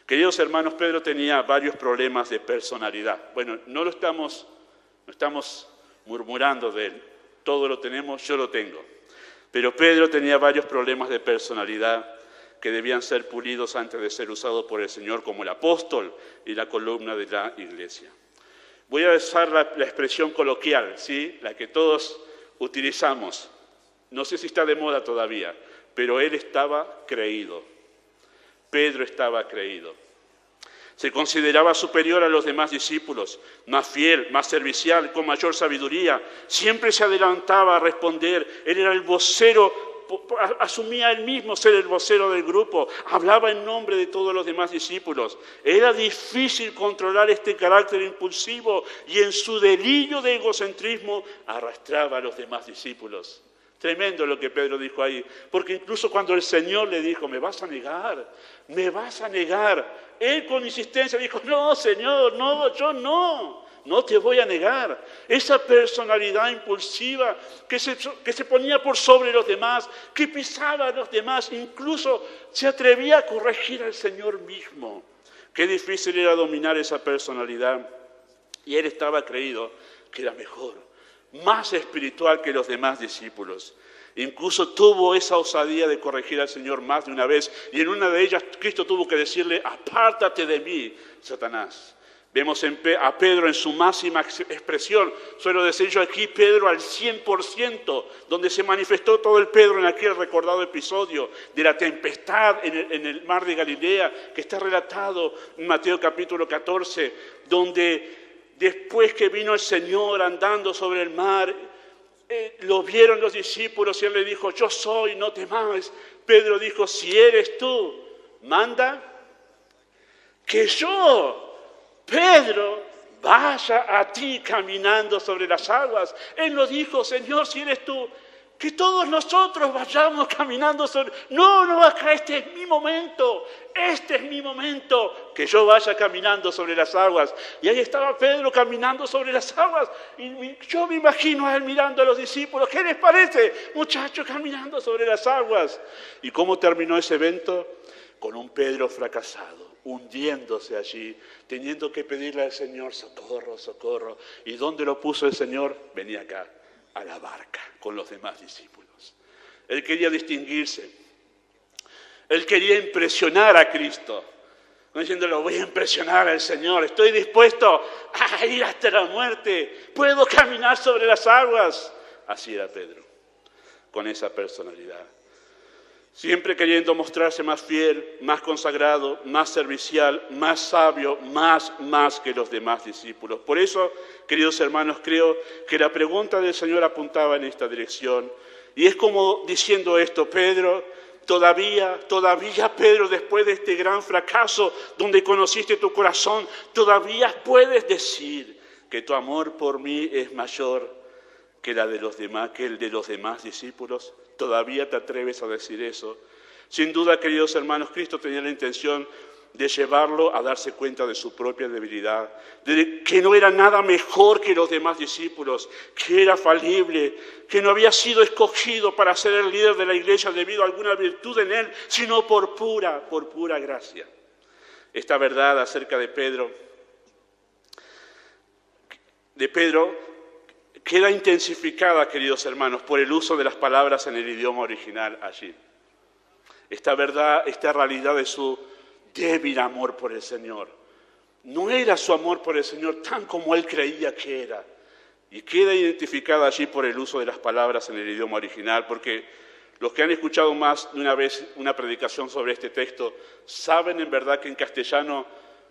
Queridos hermanos, Pedro tenía varios problemas de personalidad. Bueno, no estamos murmurando de él. todo lo tenemos, yo lo tengo. Pero Pedro tenía varios problemas de personalidad que debían ser pulidos antes de ser usado por el Señor como el apóstol y la columna de la iglesia. Voy a usar la expresión coloquial, ¿sí? La que todos utilizamos. No sé si está de moda todavía, pero él estaba creído. Pedro estaba creído. Se consideraba superior a los demás discípulos, más fiel, más servicial, con mayor sabiduría. Siempre se adelantaba a responder. Él era el vocero, asumía él mismo ser el vocero del grupo. Hablaba en nombre de todos los demás discípulos. Era difícil controlar este carácter impulsivo y en su delirio de egocentrismo arrastraba a los demás discípulos. Tremendo lo que Pedro dijo ahí, porque incluso cuando el Señor le dijo, me vas a negar, él con insistencia dijo, no, Señor, no, yo no te voy a negar. Esa personalidad impulsiva que se ponía por sobre los demás, que pisaba a los demás, incluso se atrevía a corregir al Señor mismo. Qué difícil era dominar esa personalidad, y él estaba creído que era mejor, más espiritual que los demás discípulos. Incluso tuvo esa osadía de corregir al Señor más de una vez, y en una de ellas Cristo tuvo que decirle, apártate de mí, Satanás. Vemos a Pedro en su máxima expresión, suelo decir yo aquí Pedro al 100%, donde se manifestó todo el Pedro en aquel recordado episodio de la tempestad en el mar de Galilea, que está relatado en Mateo capítulo 14, donde después que vino el Señor andando sobre el mar, lo vieron los discípulos y él le dijo, yo soy, no temas. Pedro dijo, si eres tú, manda que yo, Pedro, vaya a ti caminando sobre las aguas. Él no dijo, Señor, si eres tú, que todos nosotros vayamos caminando sobre... No, acá este es mi momento, que yo vaya caminando sobre las aguas. Y ahí estaba Pedro caminando sobre las aguas, y yo me imagino a él mirando a los discípulos, ¿qué les parece, muchachos, caminando sobre las aguas? ¿Y cómo terminó ese evento? Con un Pedro fracasado, hundiéndose allí, teniendo que pedirle al Señor, socorro, socorro. ¿Y dónde lo puso el Señor? Venía acá, a la barca, con los demás discípulos. Él quería distinguirse. Él quería impresionar a Cristo. No diciéndole, voy a impresionar al Señor, estoy dispuesto a ir hasta la muerte, puedo caminar sobre las aguas. Así era Pedro, con esa personalidad. Siempre queriendo mostrarse más fiel, más consagrado, más servicial, más sabio, más que los demás discípulos. Por eso, queridos hermanos, creo que la pregunta del Señor apuntaba en esta dirección. Y es como diciendo esto, Pedro, todavía, Pedro, después de este gran fracaso donde conociste tu corazón, todavía puedes decir que tu amor por mí es mayor que el de los demás discípulos. ¿Todavía te atreves a decir eso? Sin duda, queridos hermanos, Cristo tenía la intención de llevarlo a darse cuenta de su propia debilidad, de que no era nada mejor que los demás discípulos, que era falible, que no había sido escogido para ser el líder de la iglesia debido a alguna virtud en él, sino por pura gracia. Esta verdad acerca de Pedro queda intensificada, queridos hermanos, por el uso de las palabras en el idioma original allí. Esta verdad, esta realidad de su débil amor por el Señor. No era su amor por el Señor tan como él creía que era. Y queda identificada allí por el uso de las palabras en el idioma original, porque los que han escuchado más de una vez una predicación sobre este texto saben en verdad que en castellano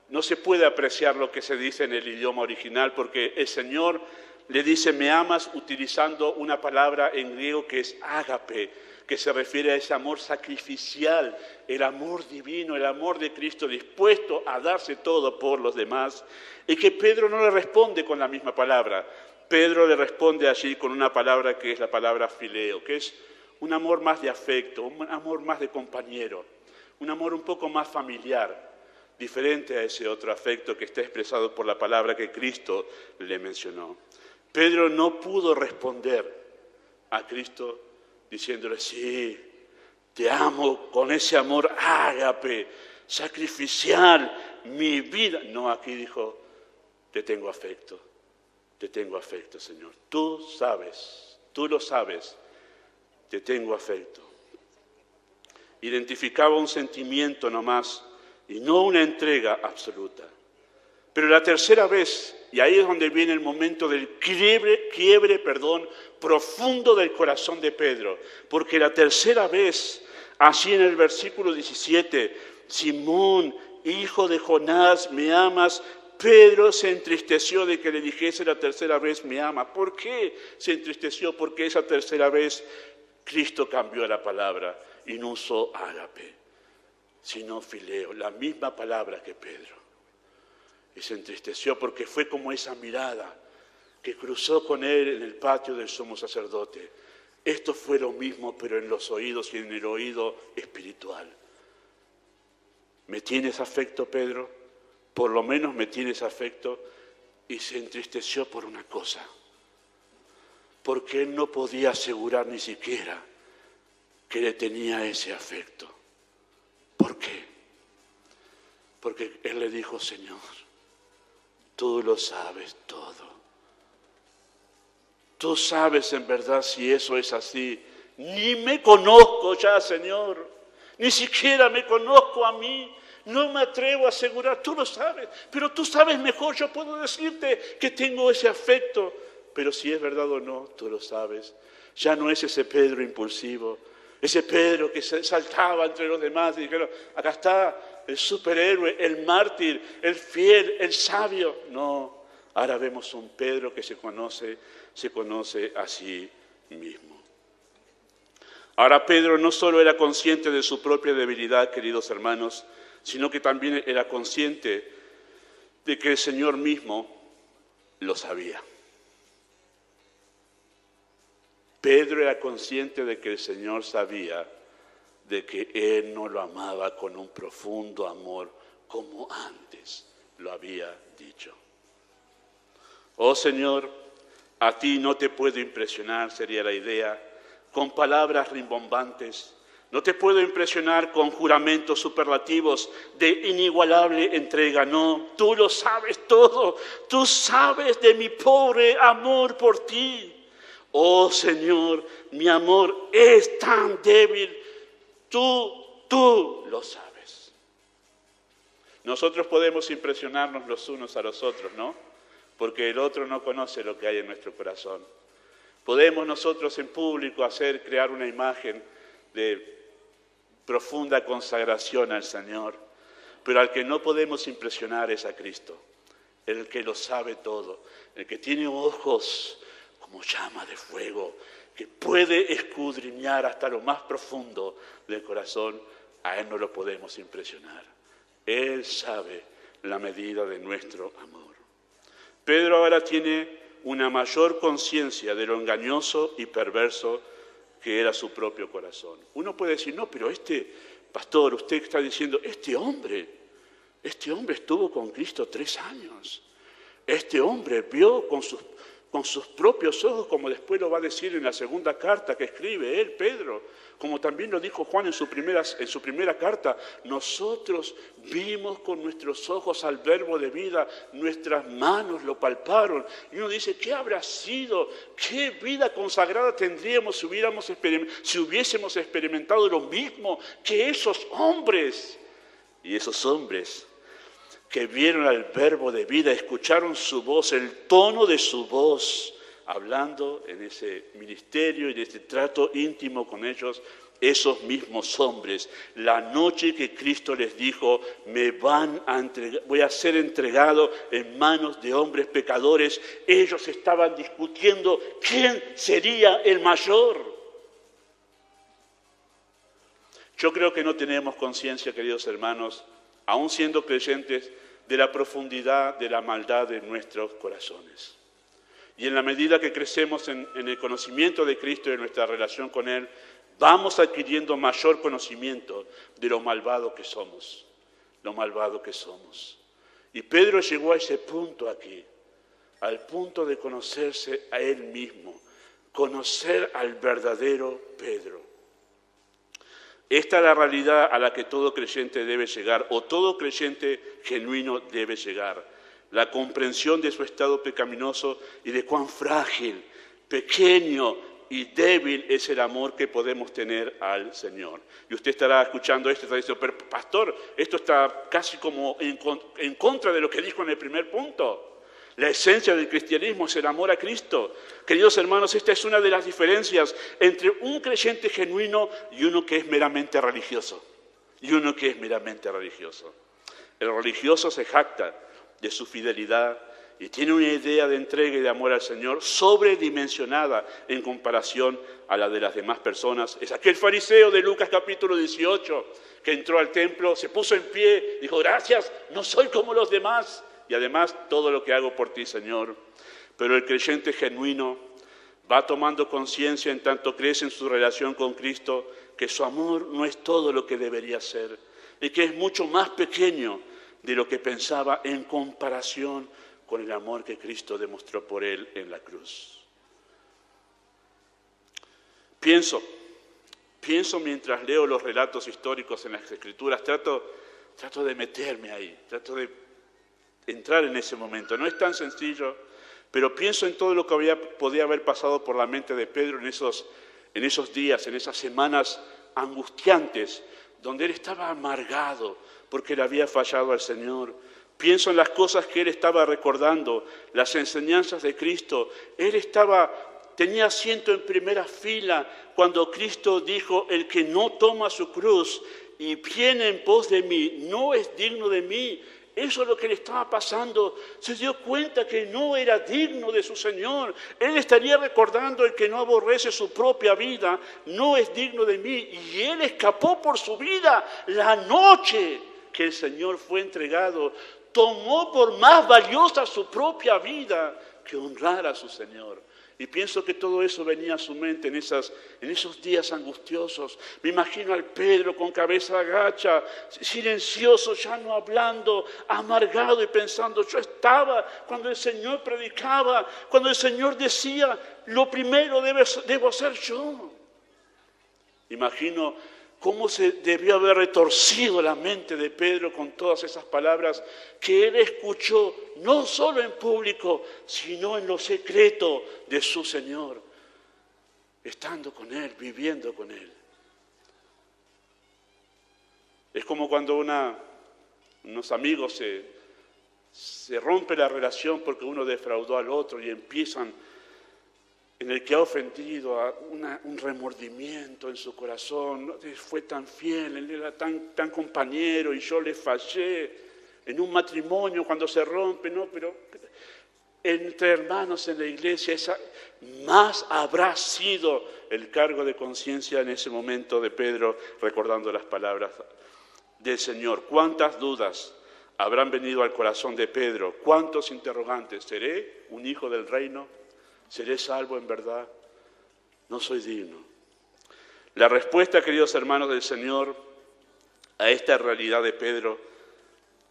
no se puede apreciar lo que se dice en el idioma original, porque el Señor le dice, me amas, utilizando una palabra en griego que es ágape, que se refiere a ese amor sacrificial, el amor divino, el amor de Cristo dispuesto a darse todo por los demás, y que Pedro no le responde con la misma palabra. Pedro le responde allí con una palabra que es la palabra fileo, que es un amor más de afecto, un amor más de compañero, un amor un poco más familiar, diferente a ese otro afecto que está expresado por la palabra que Cristo le mencionó. Pedro no pudo responder a Cristo diciéndole, sí, te amo con ese amor ágape, sacrificial, mi vida. No, aquí dijo, te tengo afecto, Señor. Tú sabes tú lo sabes, te tengo afecto. Identificaba un sentimiento nomás y no una entrega absoluta. Pero la tercera vez, y ahí es donde viene el momento del quiebre, profundo del corazón de Pedro, porque la tercera vez, así en el versículo 17, Simón, hijo de Jonás, ¿me amas? Pedro se entristeció de que le dijese la tercera vez, me ama. ¿Por qué se entristeció? Porque esa tercera vez Cristo cambió la palabra y no usó ágape, sino fileo, la misma palabra que Pedro. Y se entristeció porque fue como esa mirada que cruzó con él en el patio del sumo sacerdote. Esto fue lo mismo, pero en los oídos y en el oído espiritual. ¿Me tienes afecto, Pedro? Por lo menos me tienes afecto. Y se entristeció por una cosa, porque él no podía asegurar ni siquiera que le tenía ese afecto. ¿Por qué? Porque él le dijo, Señor, tú lo sabes todo. Tú sabes en verdad si eso es así. Ni me conozco ya, Señor. Ni siquiera me conozco a mí. No me atrevo a asegurar. Tú lo sabes. Pero tú sabes mejor. Yo puedo decirte que tengo ese afecto. Pero si es verdad o no, tú lo sabes. Ya no es ese Pedro impulsivo. Ese Pedro que saltaba entre los demás y dijeron, acá está el superhéroe, el mártir, el fiel, el sabio. No, ahora vemos un Pedro que se conoce a sí mismo. Ahora Pedro no solo era consciente de su propia debilidad, queridos hermanos, sino que también era consciente de que el Señor mismo lo sabía. Pedro era consciente de que el Señor sabía de que Él no lo amaba con un profundo amor como antes lo había dicho. Oh Señor, a ti no te puedo impresionar, sería la idea, con palabras rimbombantes. No te puedo impresionar con juramentos superlativos de inigualable entrega. No, tú lo sabes todo. Tú sabes de mi pobre amor por ti. Oh Señor, mi amor es tan débil. Tú lo sabes. Nosotros podemos impresionarnos los unos a los otros, ¿no? Porque el otro no conoce lo que hay en nuestro corazón. Podemos nosotros en público crear una imagen de profunda consagración al Señor, pero al que no podemos impresionar es a Cristo, el que lo sabe todo, el que tiene ojos como llama de fuego, que puede escudriñar hasta lo más profundo del corazón. A Él no lo podemos impresionar. Él sabe la medida de nuestro amor. Pedro ahora tiene una mayor conciencia de lo engañoso y perverso que era su propio corazón. Uno puede decir, no, pero pastor, usted está diciendo, este hombre estuvo con Cristo 3 años. Este hombre vio con sus propios ojos, como después lo va a decir en la segunda carta que escribe él, Pedro, como también lo dijo Juan en su primera carta, nosotros vimos con nuestros ojos al verbo de vida, nuestras manos lo palparon. Y uno dice, ¿qué habrá sido? ¿Qué vida consagrada tendríamos si hubiésemos experimentado lo mismo que esos hombres? Y esos hombres que vieron al verbo de vida, escucharon su voz, el tono de su voz, hablando en ese ministerio y en ese trato íntimo con ellos, esos mismos hombres, la noche que Cristo les dijo, voy a ser entregado en manos de hombres pecadores, ellos estaban discutiendo quién sería el mayor. Yo creo que no tenemos conciencia, queridos hermanos, aún siendo creyentes, de la profundidad de la maldad de nuestros corazones. Y en la medida que crecemos en el conocimiento de Cristo y de nuestra relación con Él, vamos adquiriendo mayor conocimiento de lo malvado que somos. Y Pedro llegó a ese punto aquí, al punto de conocerse a él mismo, conocer al verdadero Pedro. Esta es la realidad a la que todo creyente debe llegar, o todo creyente genuino debe llegar. La comprensión de su estado pecaminoso y de cuán frágil, pequeño, y débil es el amor que podemos tener al Señor. Y usted estará escuchando esto y está diciendo, pero pastor, esto está casi como en contra de lo que dijo en el primer punto. La esencia del cristianismo es el amor a Cristo. Queridos hermanos, esta es una de las diferencias entre un creyente genuino y uno que es meramente religioso. El religioso se jacta de su fidelidad y tiene una idea de entrega y de amor al Señor sobredimensionada en comparación a la de las demás personas. Es aquel fariseo de Lucas capítulo 18 que entró al templo, se puso en pie, dijo, gracias, no soy como los demás. Y además, todo lo que hago por ti, Señor. Pero el creyente genuino va tomando conciencia en tanto crece en su relación con Cristo, que su amor no es todo lo que debería ser y que es mucho más pequeño de lo que pensaba en comparación con el amor que Cristo demostró por él en la cruz. Pienso mientras leo los relatos históricos en las Escrituras, trato de meterme ahí, trato de entrar en ese momento. No es tan sencillo, pero pienso en todo lo que podía haber pasado por la mente de Pedro en esos días, en esas semanas angustiantes, donde él estaba amargado porque le había fallado al Señor. Pienso en las cosas que él estaba recordando, las enseñanzas de Cristo. Tenía asiento en primera fila cuando Cristo dijo, el que no toma su cruz y viene en pos de mí, no es digno de mí. Eso es lo que le estaba pasando. Se dio cuenta que no era digno de su Señor. Él estaría recordando, el que no aborrece su propia vida, no es digno de mí. Y él escapó por su vida la noche que el Señor fue entregado. Tomó por más valiosa su propia vida que honrar a su Señor. Y pienso que todo eso venía a su mente en esos días angustiosos. Me imagino al Pedro con cabeza agacha, silencioso, ya no hablando, amargado y pensando, yo estaba cuando el Señor predicaba, cuando el Señor decía, lo primero debo hacer yo. Imagino cómo se debió haber retorcido la mente de Pedro con todas esas palabras que él escuchó, no solo en público, sino en lo secreto de su Señor, estando con Él, viviendo con Él. Es como cuando unos amigos se rompe la relación porque uno defraudó al otro y empiezan, en el que ha ofendido, a un remordimiento en su corazón. No, fue tan fiel, él era tan compañero y yo le fallé. En un matrimonio cuando se rompe, no, pero entre hermanos en la iglesia, más habrá sido el cargo de conciencia en ese momento de Pedro, recordando las palabras del Señor. ¿Cuántas dudas habrán venido al corazón de Pedro? ¿Cuántos interrogantes? ¿Seré un hijo del reino? ¿Seré salvo en verdad? No soy digno. La respuesta, queridos hermanos del Señor, a esta realidad de Pedro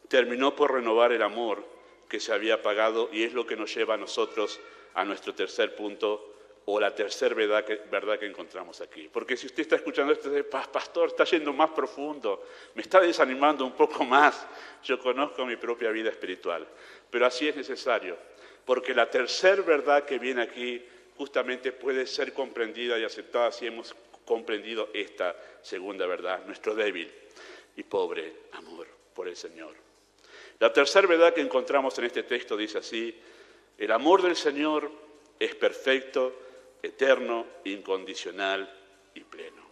terminó por renovar el amor que se había apagado, y es lo que nos lleva a nosotros a nuestro tercer punto, o la tercera verdad que encontramos aquí. Porque si usted está escuchando esto, dice, pastor, está yendo más profundo, me está desanimando un poco más. Yo conozco mi propia vida espiritual, pero así es necesario, porque la tercera verdad que viene aquí justamente puede ser comprendida y aceptada si hemos comprendido esta segunda verdad, nuestro débil y pobre amor por el Señor. La tercera verdad que encontramos en este texto dice así: el amor del Señor es perfecto, eterno, incondicional y pleno.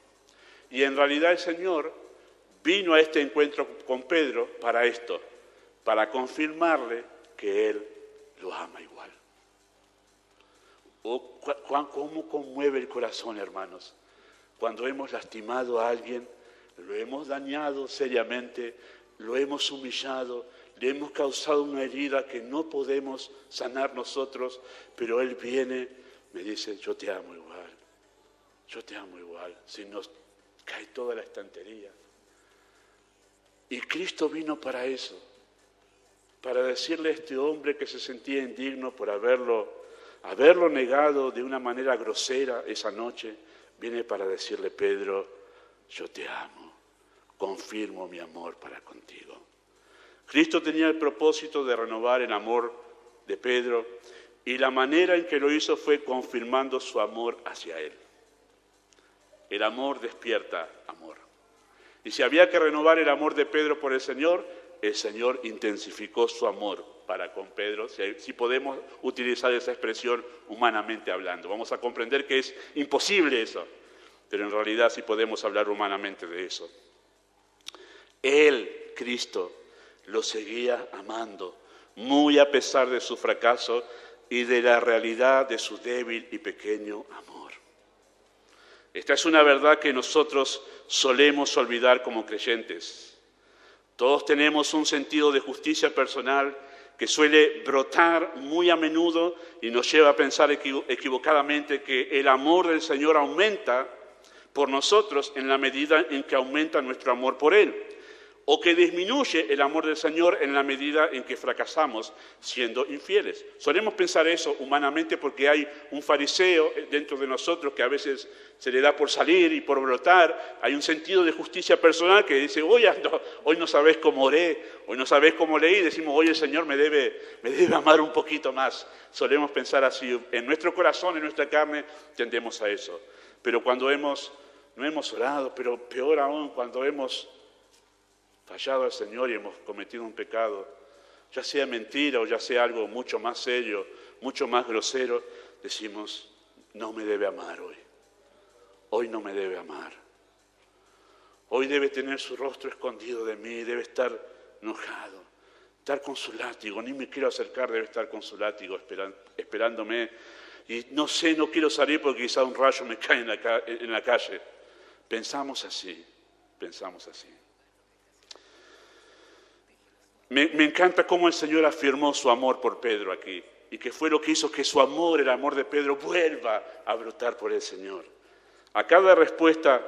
Y en realidad el Señor vino a este encuentro con Pedro para esto, para confirmarle que Él lo ama igual. ¿Cómo conmueve el corazón, hermanos? Cuando hemos lastimado a alguien, lo hemos dañado seriamente, lo hemos humillado, le hemos causado una herida que no podemos sanar nosotros, pero Él viene, me dice, yo te amo igual, si nos cae toda la estantería. Y Cristo vino para eso, para decirle a este hombre que se sentía indigno por haberlo negado de una manera grosera esa noche, viene para decirle, Pedro, yo te amo, confirmo mi amor para contigo. Cristo tenía el propósito de renovar el amor de Pedro Y la manera en que lo hizo fue confirmando su amor hacia Él. El amor despierta amor. Y si había que renovar el amor de Pedro por el Señor intensificó su amor para con Pedro, si podemos utilizar esa expresión humanamente hablando. Vamos a comprender que es imposible eso, pero en realidad sí podemos hablar humanamente de eso. Él, Cristo, lo seguía amando, muy a pesar de su fracaso y de la realidad de su débil y pequeño amor. Esta es una verdad que nosotros solemos olvidar como creyentes. Todos tenemos un sentido de justicia personal que suele brotar muy a menudo y nos lleva a pensar equivocadamente que el amor del Señor aumenta por nosotros en la medida en que aumenta nuestro amor por Él, o que disminuye el amor del Señor en la medida en que fracasamos siendo infieles. Solemos pensar eso humanamente porque hay un fariseo dentro de nosotros que a veces se le da por salir y por brotar. Hay un sentido de justicia personal que dice, hoy no sabés cómo oré, hoy no sabés cómo leí, decimos, hoy el Señor me debe amar un poquito más. Solemos pensar así, en nuestro corazón, en nuestra carne, tendemos a eso. Pero cuando no hemos orado, pero peor aún, cuando hemos fallado al Señor y hemos cometido un pecado, ya sea mentira o ya sea algo mucho más serio, mucho más grosero, decimos, no me debe amar hoy. Hoy no me debe amar. Hoy debe tener su rostro escondido de mí, debe estar enojado, estar con su látigo, ni me quiero acercar, debe estar con su látigo esperándome. Y no quiero salir porque quizá un rayo me cae en la calle. Pensamos así. Me encanta cómo el Señor afirmó su amor por Pedro aquí y que fue lo que hizo que su amor, el amor de Pedro, vuelva a brotar por el Señor. A cada respuesta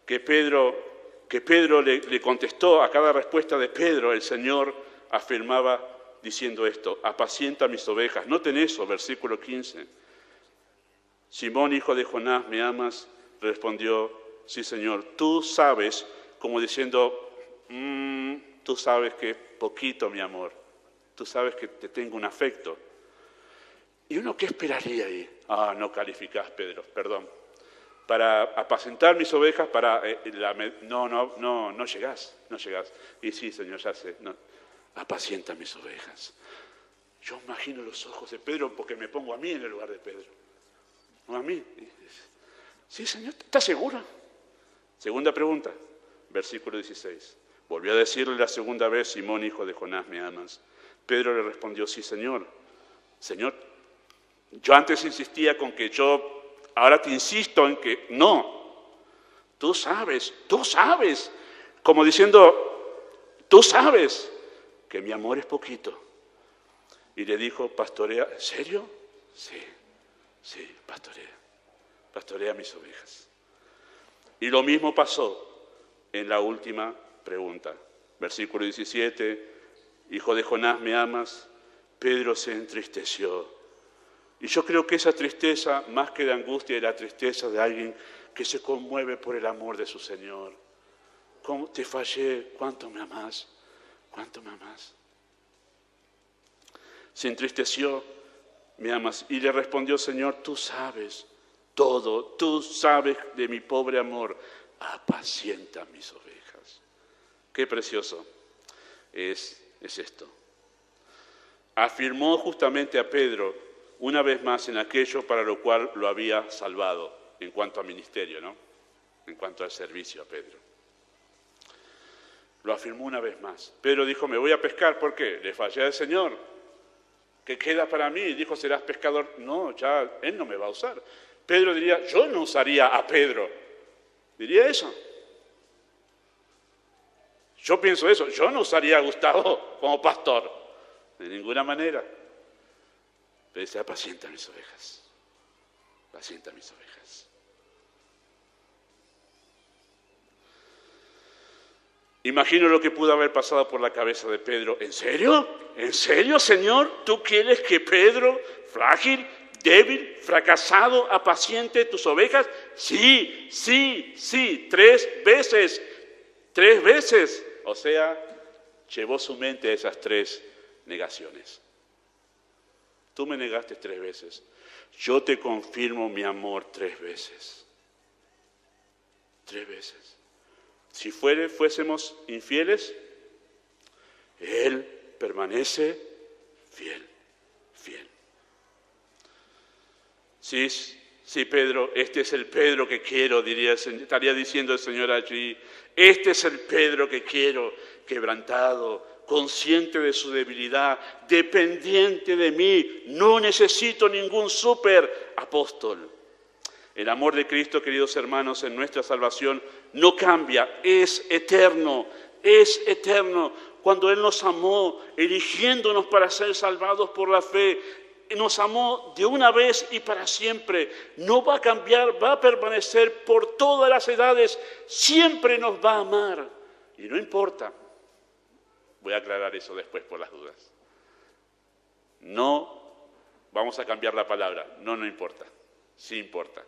que Pedro le contestó, a cada respuesta de Pedro, el Señor afirmaba diciendo esto, apacienta mis ovejas. Noten eso, versículo 15. Simón, hijo de Jonás, ¿me amas? Respondió, sí, Señor. Tú sabes, como diciendo, tú sabes que poquito, mi amor. Tú sabes que te tengo un afecto. ¿Y uno qué esperaría ahí? No calificás, Pedro, perdón. Para apacentar mis ovejas, no llegás. Y sí, Señor, ya sé, no. Apacienta mis ovejas. Yo imagino los ojos de Pedro porque me pongo a mí en el lugar de Pedro. No a mí. Sí, Señor, ¿estás seguro? Segunda pregunta, versículo 16. Volvió a decirle la segunda vez, Simón, hijo de Jonás, ¿me amas? Pedro le respondió, sí, Señor. Señor, yo antes insistía con que ahora te insisto en que no. Tú sabes, como diciendo, tú sabes que mi amor es poquito. Y le dijo, pastorea, ¿en serio? Sí, pastorea mis ovejas. Y lo mismo pasó en la última pregunta. Versículo 17, hijo de Jonás, ¿me amas? Pedro se entristeció. Y yo creo que esa tristeza, más que de angustia, es la tristeza de alguien que se conmueve por el amor de su Señor. ¿Cómo te fallé? ¿Cuánto me amás? Se entristeció, ¿me amas? Y le respondió, Señor, tú sabes todo, tú sabes de mi pobre amor, apacienta mis ovejas. Qué precioso es esto. Afirmó justamente a Pedro una vez más en aquello para lo cual lo había salvado en cuanto a ministerio, ¿no? En cuanto al servicio a Pedro. Lo afirmó una vez más. Pedro dijo, me voy a pescar, ¿por qué? Le fallé al Señor. ¿Qué queda para mí? Dijo, serás pescador. No, ya Él no me va a usar. Pedro diría, yo no usaría a Pedro. Diría eso. Yo pienso eso, yo no usaría a Gustavo como pastor. De ninguna manera. Pero dice, apacienta mis ovejas. Apacienta mis ovejas. Imagino lo que pudo haber pasado por la cabeza de Pedro. ¿En serio? ¿En serio, Señor? ¿Tú quieres que Pedro, frágil, débil, fracasado, apaciente tus ovejas? Sí. 3 veces. O sea, llevó su mente a esas 3 negaciones. Tú me negaste 3 veces. Yo te confirmo mi amor 3 veces. 3 veces. Si fuésemos infieles, Él permanece fiel. Sí, Pedro, este es el Pedro que quiero, estaría diciendo el Señor allí. Este es el Pedro que quiero, quebrantado, consciente de su debilidad, dependiente de mí. No necesito ningún super apóstol. El amor de Cristo, queridos hermanos, en nuestra salvación no cambia, es eterno, es eterno. Cuando Él nos amó, eligiéndonos para ser salvados por la fe, nos amó de una vez y para siempre. No va a cambiar, va a permanecer por todas las edades. Siempre nos va a amar. Y no importa. Voy a aclarar eso después por las dudas. No vamos a cambiar la palabra. No importa. Sí importa.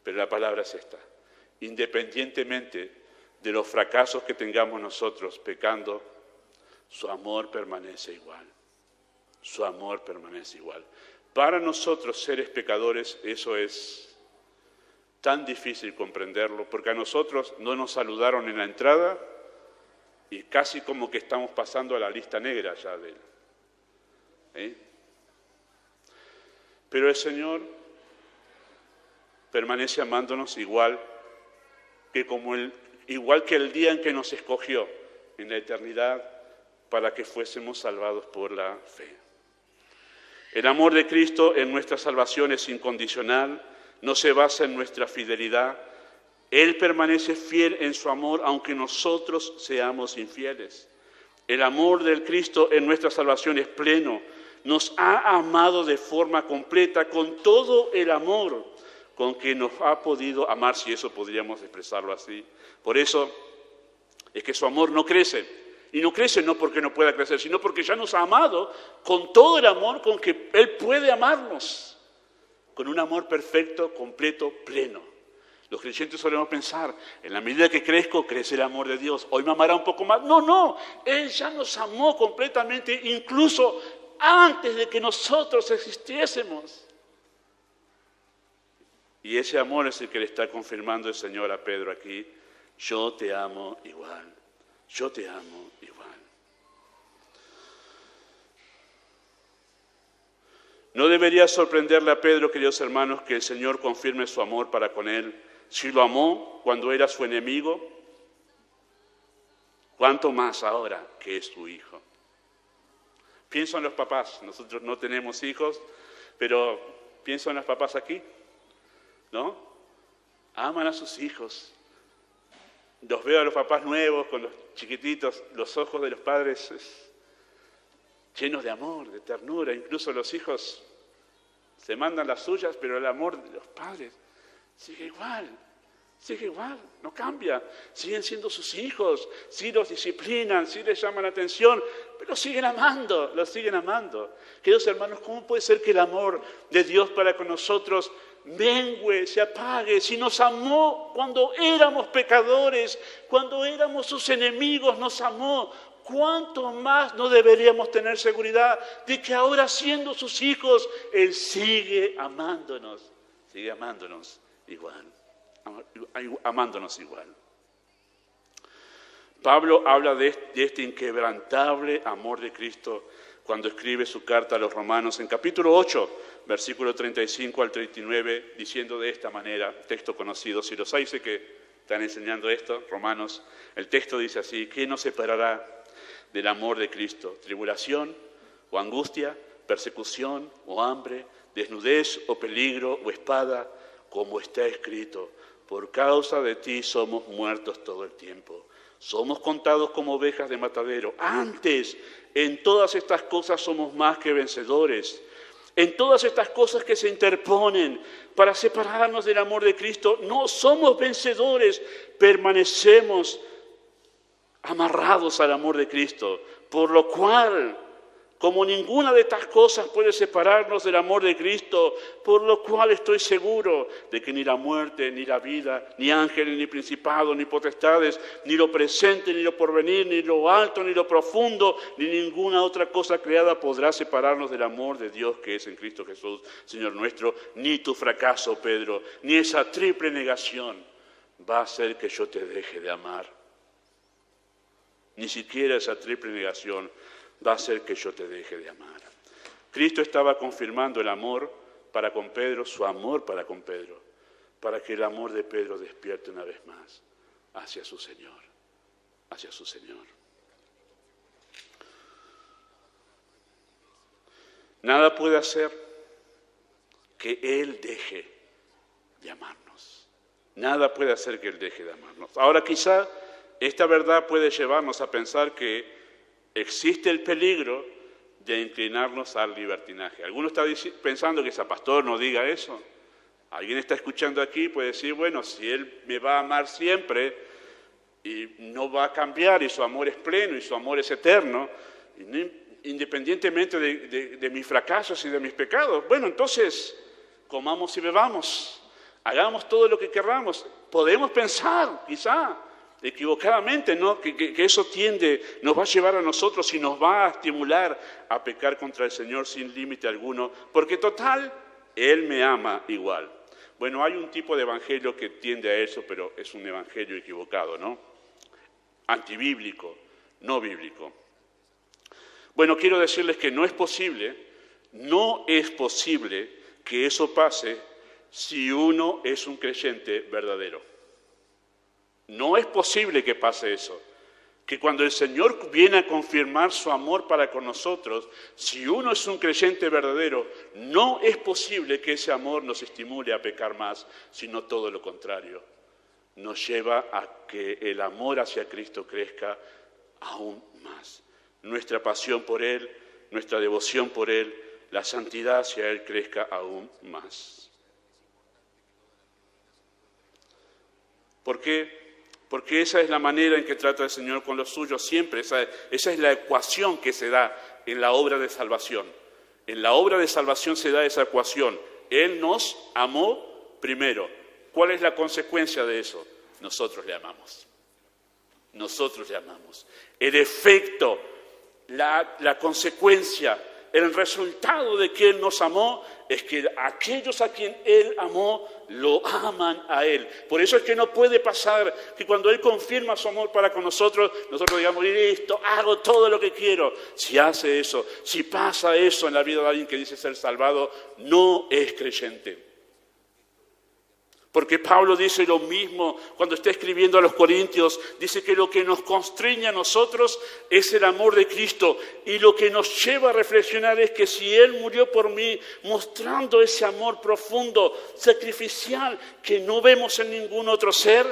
Pero la palabra es esta. Independientemente de los fracasos que tengamos nosotros pecando, su amor permanece igual. Su amor permanece igual. Para nosotros, seres pecadores, eso es tan difícil comprenderlo, porque a nosotros no nos saludaron en la entrada y casi como que estamos pasando a la lista negra ya de él. Pero el Señor permanece amándonos igual que el día en que nos escogió en la eternidad para que fuésemos salvados por la fe. El amor de Cristo en nuestra salvación es incondicional, no se basa en nuestra fidelidad. Él permanece fiel en su amor aunque nosotros seamos infieles. El amor del Cristo en nuestra salvación es pleno. Nos ha amado de forma completa con todo el amor con que nos ha podido amar, si eso podríamos expresarlo así. Por eso es que su amor no crece. Y no crece no porque no pueda crecer, sino porque ya nos ha amado con todo el amor con que Él puede amarnos. Con un amor perfecto, completo, pleno. Los creyentes solemos pensar, en la medida que crezco, crece el amor de Dios. Hoy me amará un poco más. No, Él ya nos amó completamente, incluso antes de que nosotros existiésemos. Y ese amor es el que le está confirmando el Señor a Pedro aquí. Yo te amo igual. Yo te amo igual. No debería sorprenderle a Pedro, queridos hermanos, que el Señor confirme su amor para con él. Si lo amó cuando era su enemigo, ¿cuánto más ahora que es su hijo? Pienso en los papás. Nosotros no tenemos hijos, pero pienso en los papás aquí, ¿no? Aman a sus hijos. Los veo a los papás nuevos con los chiquititos, los ojos de los padres llenos de amor, de ternura. Incluso los hijos se mandan las suyas, pero el amor de los padres sigue igual, no cambia. Siguen siendo sus hijos, sí los disciplinan, sí les llaman la atención, pero los siguen amando. Queridos hermanos, ¿cómo puede ser que el amor de Dios para con nosotros mengue, se apague? Si nos amó cuando éramos pecadores, cuando éramos sus enemigos, nos amó. ¿Cuánto más no deberíamos tener seguridad de que ahora siendo sus hijos, Él sigue amándonos igual, amándonos igual? Pablo habla de este inquebrantable amor de Cristo cuando escribe su carta a los Romanos en capítulo 8, versículo 35 al 39, diciendo de esta manera, texto conocido, si los hay sé que están enseñando esto, Romanos, el texto dice así: ¿qué nos separará del amor de Cristo? ¿Tribulación o angustia, persecución o hambre, desnudez o peligro o espada? Como está escrito, por causa de ti somos muertos todo el tiempo. Somos contados como ovejas de matadero. Antes, en todas estas cosas somos más que vencedores. En todas estas cosas que se interponen para separarnos del amor de Cristo, no somos vencedores, permanecemos amarrados al amor de Cristo, por lo cual Como ninguna de estas cosas puede separarnos del amor de Cristo, por lo cual estoy seguro de que ni la muerte, ni la vida, ni ángeles, ni principados, ni potestades, ni lo presente, ni lo porvenir, ni lo alto, ni lo profundo, ni ninguna otra cosa creada podrá separarnos del amor de Dios que es en Cristo Jesús, Señor nuestro. Ni tu fracaso, Pedro, ni esa triple negación va a hacer que yo te deje de amar. Ni siquiera esa triple negación va a hacer que yo te deje de amar. Cristo estaba confirmando el amor para con Pedro, su amor para con Pedro, para que el amor de Pedro despierte una vez más hacia su Señor, hacia su Señor. Nada puede hacer que Él deje de amarnos. Nada puede hacer que Él deje de amarnos. Ahora quizá esta verdad puede llevarnos a pensar que existe el peligro de inclinarnos al libertinaje. Alguno está pensando que ese pastor no diga eso. Alguien está escuchando aquí y puede decir, bueno, si Él me va a amar siempre y no va a cambiar y su amor es pleno y su amor es eterno, independientemente de mis fracasos y de mis pecados, bueno, entonces comamos y bebamos, hagamos todo lo que queramos. Podemos pensar, quizá, equivocadamente, ¿no? que eso nos va a llevar a nosotros y nos va a estimular a pecar contra el Señor sin límite alguno, porque total, Él me ama igual. Bueno, hay un tipo de evangelio que tiende a eso, pero es un evangelio equivocado, ¿no? Antibíblico, no bíblico. Bueno, quiero decirles que no es posible que eso pase si uno es un creyente verdadero. No es posible que pase eso, que cuando el Señor viene a confirmar su amor para con nosotros, si uno es un creyente verdadero, no es posible que ese amor nos estimule a pecar más, sino todo lo contrario. Nos lleva a que el amor hacia Cristo crezca aún más. Nuestra pasión por Él, nuestra devoción por Él, la santidad hacia Él crezca aún más. ¿Por qué? Porque esa es la manera en que trata el Señor con los suyos siempre. Esa es la ecuación que se da en la obra de salvación. En la obra de salvación se da esa ecuación. Él nos amó primero. ¿Cuál es la consecuencia de eso? Nosotros le amamos. Nosotros le amamos. El efecto, la consecuencia, el resultado de que Él nos amó es que aquellos a quien Él amó lo aman a Él. Por eso es que no puede pasar que cuando Él confirma su amor para con nosotros digamos, listo, hago todo lo que quiero. Si hace eso, si pasa eso en la vida de alguien que dice ser salvado, no es creyente. Porque Pablo dice lo mismo cuando está escribiendo a los Corintios, dice que lo que nos constriñe a nosotros es el amor de Cristo, y lo que nos lleva a reflexionar es que si Él murió por mí, mostrando ese amor profundo, sacrificial, que no vemos en ningún otro ser,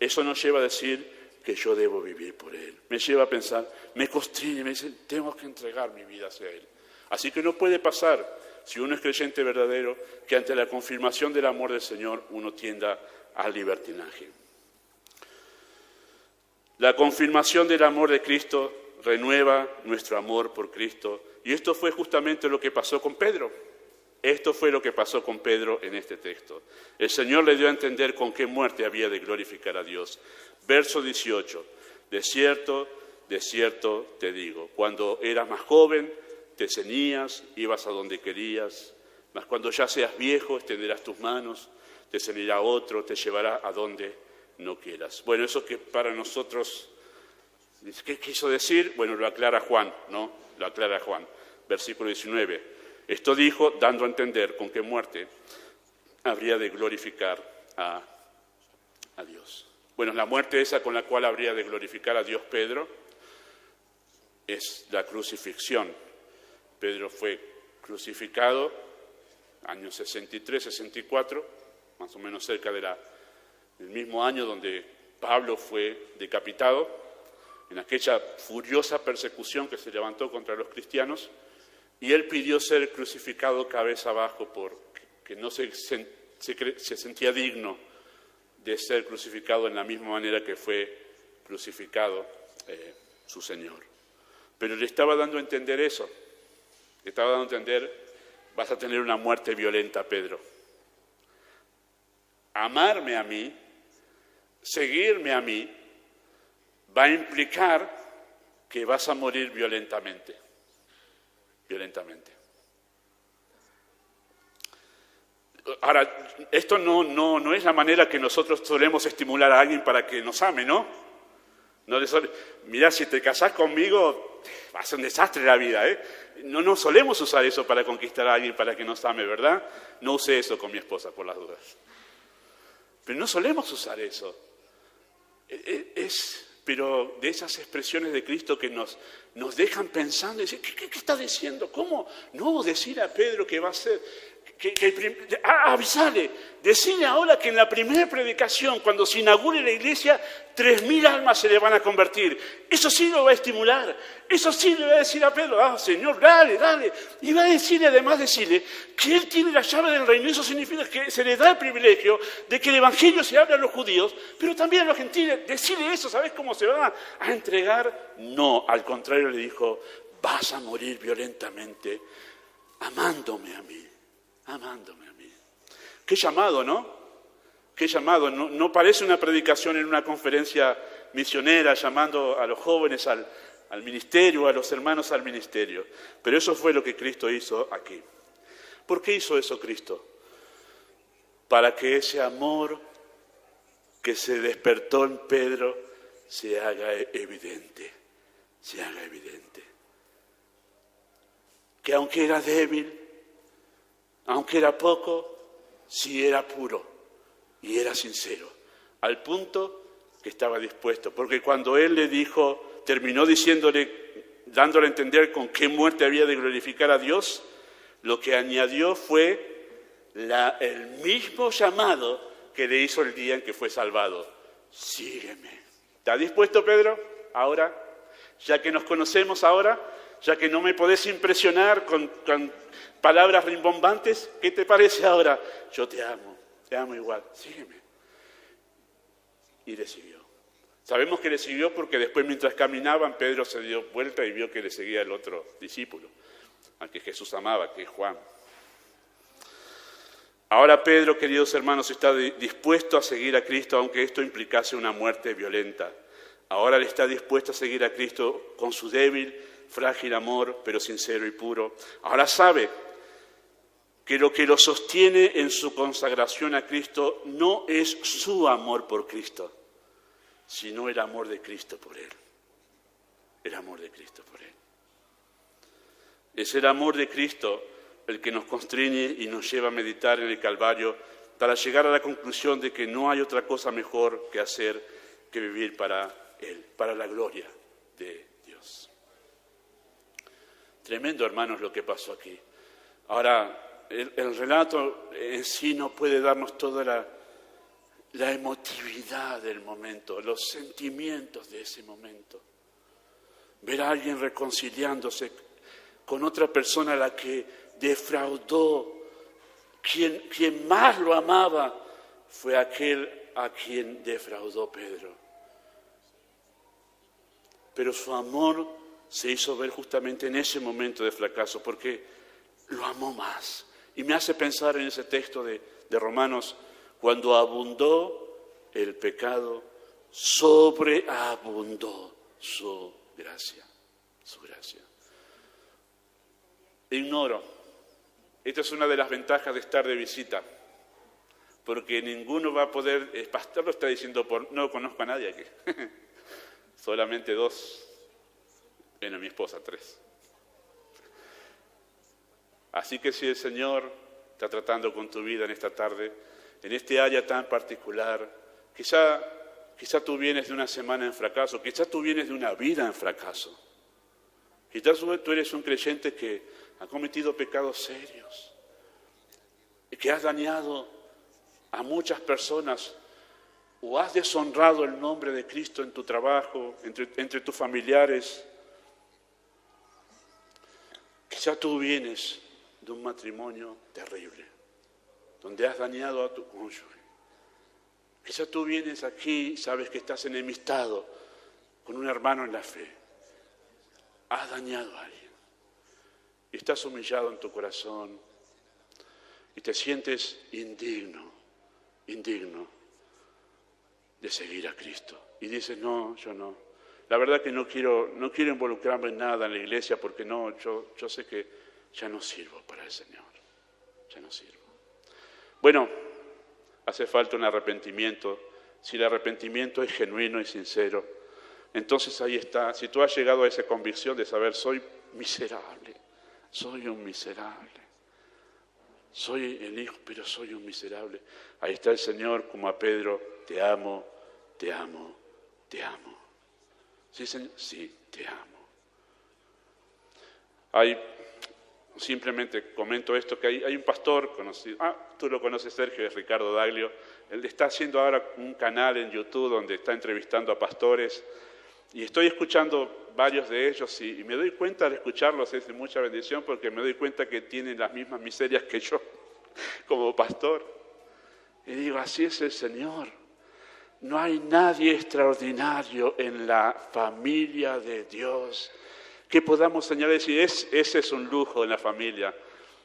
eso nos lleva a decir que yo debo vivir por Él. Me lleva a pensar, me constriñe, me dice, tengo que entregar mi vida hacia Él. Así que no puede pasar, si uno es creyente verdadero, que ante la confirmación del amor del Señor uno tienda al libertinaje. La confirmación del amor de Cristo renueva nuestro amor por Cristo. Y esto fue justamente lo que pasó con Pedro. Esto fue lo que pasó con Pedro en este texto. El Señor le dio a entender con qué muerte había de glorificar a Dios. Verso 18. De cierto te digo, cuando eras más joven, te ceñías, ibas a donde querías, mas cuando ya seas viejo, extenderás tus manos, te ceñirá otro, te llevará a donde no quieras. Bueno, eso que para nosotros, ¿qué quiso decir? Bueno, lo aclara Juan, ¿no? Lo aclara Juan, versículo 19. Esto dijo, dando a entender con qué muerte habría de glorificar a Dios. Bueno, la muerte esa con la cual habría de glorificar a Dios Pedro es la crucifixión. Pedro fue crucificado, año 63, 64, más o menos cerca del mismo año donde Pablo fue decapitado, en aquella furiosa persecución que se levantó contra los cristianos, y él pidió ser crucificado cabeza abajo porque no se sentía digno de ser crucificado en la misma manera que fue crucificado su Señor. Pero le estaba dando a entender eso. Estaba dando a entender, vas a tener una muerte violenta, Pedro. Amarme a mí, seguirme a mí, va a implicar que vas a morir violentamente. Violentamente. Ahora, esto no es la manera que nosotros solemos estimular a alguien para que nos ame, ¿no? Mira, si te casás conmigo, va a ser un desastre la vida, ¿eh? No solemos usar eso para conquistar a alguien para que nos ame, ¿verdad? No usé eso con mi esposa, por las dudas. Pero no solemos usar eso. Pero de esas expresiones de Cristo que nos dejan pensando y decir, ¿qué está diciendo? ¿Cómo? No, decir a Pedro que va a ser... avisale, decirle ahora que en la primera predicación, cuando se inaugure la iglesia, 3.000 almas se le van a convertir. Eso sí lo va a estimular. Eso sí le va a decir a Pedro, Señor, dale. Y va a decirle, además decirle, que Él tiene la llave del reino. Eso significa que se le da el privilegio de que el evangelio se hable a los judíos, pero también a los gentiles. Decirle eso, ¿sabes cómo se van a entregar? No, al contrario le dijo, vas a morir violentamente amándome a mí. Amándome a mí. Qué llamado, ¿no? Qué llamado. No parece una predicación en una conferencia misionera llamando a los jóvenes al ministerio, a los hermanos al ministerio. Pero eso fue lo que Cristo hizo aquí. ¿Por qué hizo eso Cristo? Para que ese amor que se despertó en Pedro se haga evidente. Se haga evidente. Que aunque era débil, aunque era poco, sí era puro y era sincero, al punto que estaba dispuesto. Porque cuando Él le dijo, terminó dándole a entender con qué muerte había de glorificar a Dios, lo que añadió fue el mismo llamado que le hizo el día en que fue salvado. Sígueme. ¿Está dispuesto, Pedro? Ahora, ya que nos conocemos ahora, ya que no me podés impresionar con palabras rimbombantes, ¿qué te parece ahora? Yo te amo igual, sígueme. Y le siguió. Sabemos que le siguió porque después mientras caminaban, Pedro se dio vuelta y vio que le seguía el otro discípulo, al que Jesús amaba, que es Juan. Ahora Pedro, queridos hermanos, está dispuesto a seguir a Cristo, aunque esto implicase una muerte violenta. Ahora él está dispuesto a seguir a Cristo con su débil, frágil amor, pero sincero y puro. Ahora sabe que lo sostiene en su consagración a Cristo no es su amor por Cristo, sino el amor de Cristo por él. El amor de Cristo por él. Es el amor de Cristo el que nos constriñe y nos lleva a meditar en el Calvario para llegar a la conclusión de que no hay otra cosa mejor que hacer que vivir para Él, para la gloria de Dios. Tremendo, hermanos, lo que pasó aquí. Ahora, el relato en sí no puede darnos toda la emotividad del momento, los sentimientos de ese momento. Ver a alguien reconciliándose con otra persona a la que defraudó, quien más lo amaba fue aquel a quien defraudó Pedro. Pero su amor se hizo ver justamente en ese momento de fracaso, porque lo amó más. Y me hace pensar en ese texto de Romanos, cuando abundó el pecado, sobreabundó su gracia. Su gracia. Ignoro. Esta es una de las ventajas de estar de visita, porque ninguno va a poder, el pastor lo está diciendo, no conozco a nadie aquí, solamente 2, bueno, mi esposa 3. Así que si el Señor está tratando con tu vida en esta tarde, en este área tan particular, quizá tú vienes de una semana en fracaso, quizá tú vienes de una vida en fracaso, quizás tú eres un creyente que ha cometido pecados serios y que has dañado a muchas personas o has deshonrado el nombre de Cristo en tu trabajo, entre tus familiares. Quizá tú vienes de un matrimonio terrible, donde has dañado a tu cónyuge. Quizá tú vienes aquí y sabes que estás enemistado con un hermano en la fe. Has dañado a alguien. y estás humillado en tu corazón y te sientes indigno de seguir a Cristo. Y dices, no, yo no. La verdad que no quiero involucrarme en nada en la iglesia porque no, yo sé que ya no sirvo para el Señor. Ya no sirvo. Bueno, hace falta un arrepentimiento. Si el arrepentimiento es genuino y sincero, entonces ahí está. Si tú has llegado a esa convicción de saber, soy miserable, soy un miserable. Soy el hijo, pero soy un miserable. Ahí está el Señor como a Pedro, te amo, te amo, te amo. Sí, Señor, sí, te amo. Simplemente comento esto, que hay un pastor conocido, tú lo conoces, Sergio, es Ricardo Daglio. Él está haciendo ahora un canal en YouTube donde está entrevistando a pastores y estoy escuchando varios de ellos y me doy cuenta al escucharlos, es de mucha bendición porque me doy cuenta que tienen las mismas miserias que yo como pastor. Y digo, así es el Señor. No hay nadie extraordinario en la familia de Dios que podamos señalar y decir, ese es un lujo en la familia,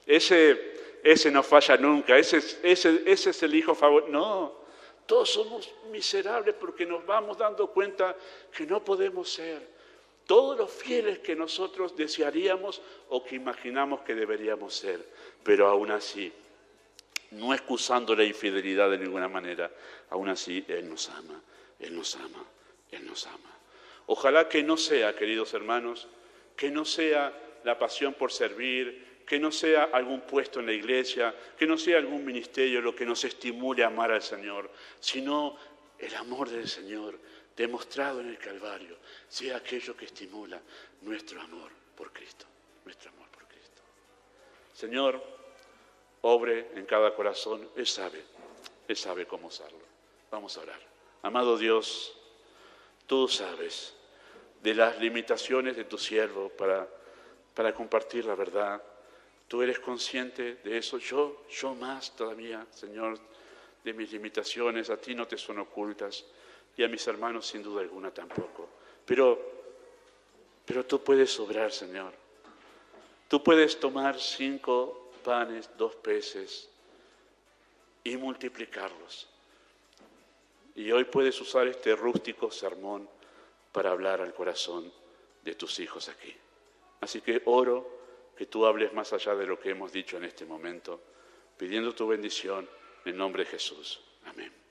ese no falla nunca, ese es el hijo favorito. No, todos somos miserables porque nos vamos dando cuenta que no podemos ser todos los fieles que nosotros desearíamos o que imaginamos que deberíamos ser, pero aún así, no excusando la infidelidad de ninguna manera, aún así Él nos ama, Él nos ama, Él nos ama. Ojalá que no sea, queridos hermanos, que no sea la pasión por servir, que no sea algún puesto en la iglesia, que no sea algún ministerio lo que nos estimule a amar al Señor, sino el amor del Señor demostrado en el Calvario, sea aquello que estimula nuestro amor por Cristo, nuestro amor por Cristo. Señor, obre en cada corazón, Él sabe cómo usarlo. Vamos a orar. Amado Dios, tú sabes de las limitaciones de tu siervo para compartir la verdad. Tú eres consciente de eso. Yo más todavía, Señor, de mis limitaciones, a ti no te son ocultas y a mis hermanos sin duda alguna tampoco. Pero tú puedes obrar, Señor. Tú puedes tomar 5 panes, 2 peces y multiplicarlos. Y hoy puedes usar este rústico sermón para hablar al corazón de tus hijos aquí. Así que oro que tú hables más allá de lo que hemos dicho en este momento, pidiendo tu bendición en el nombre de Jesús. Amén.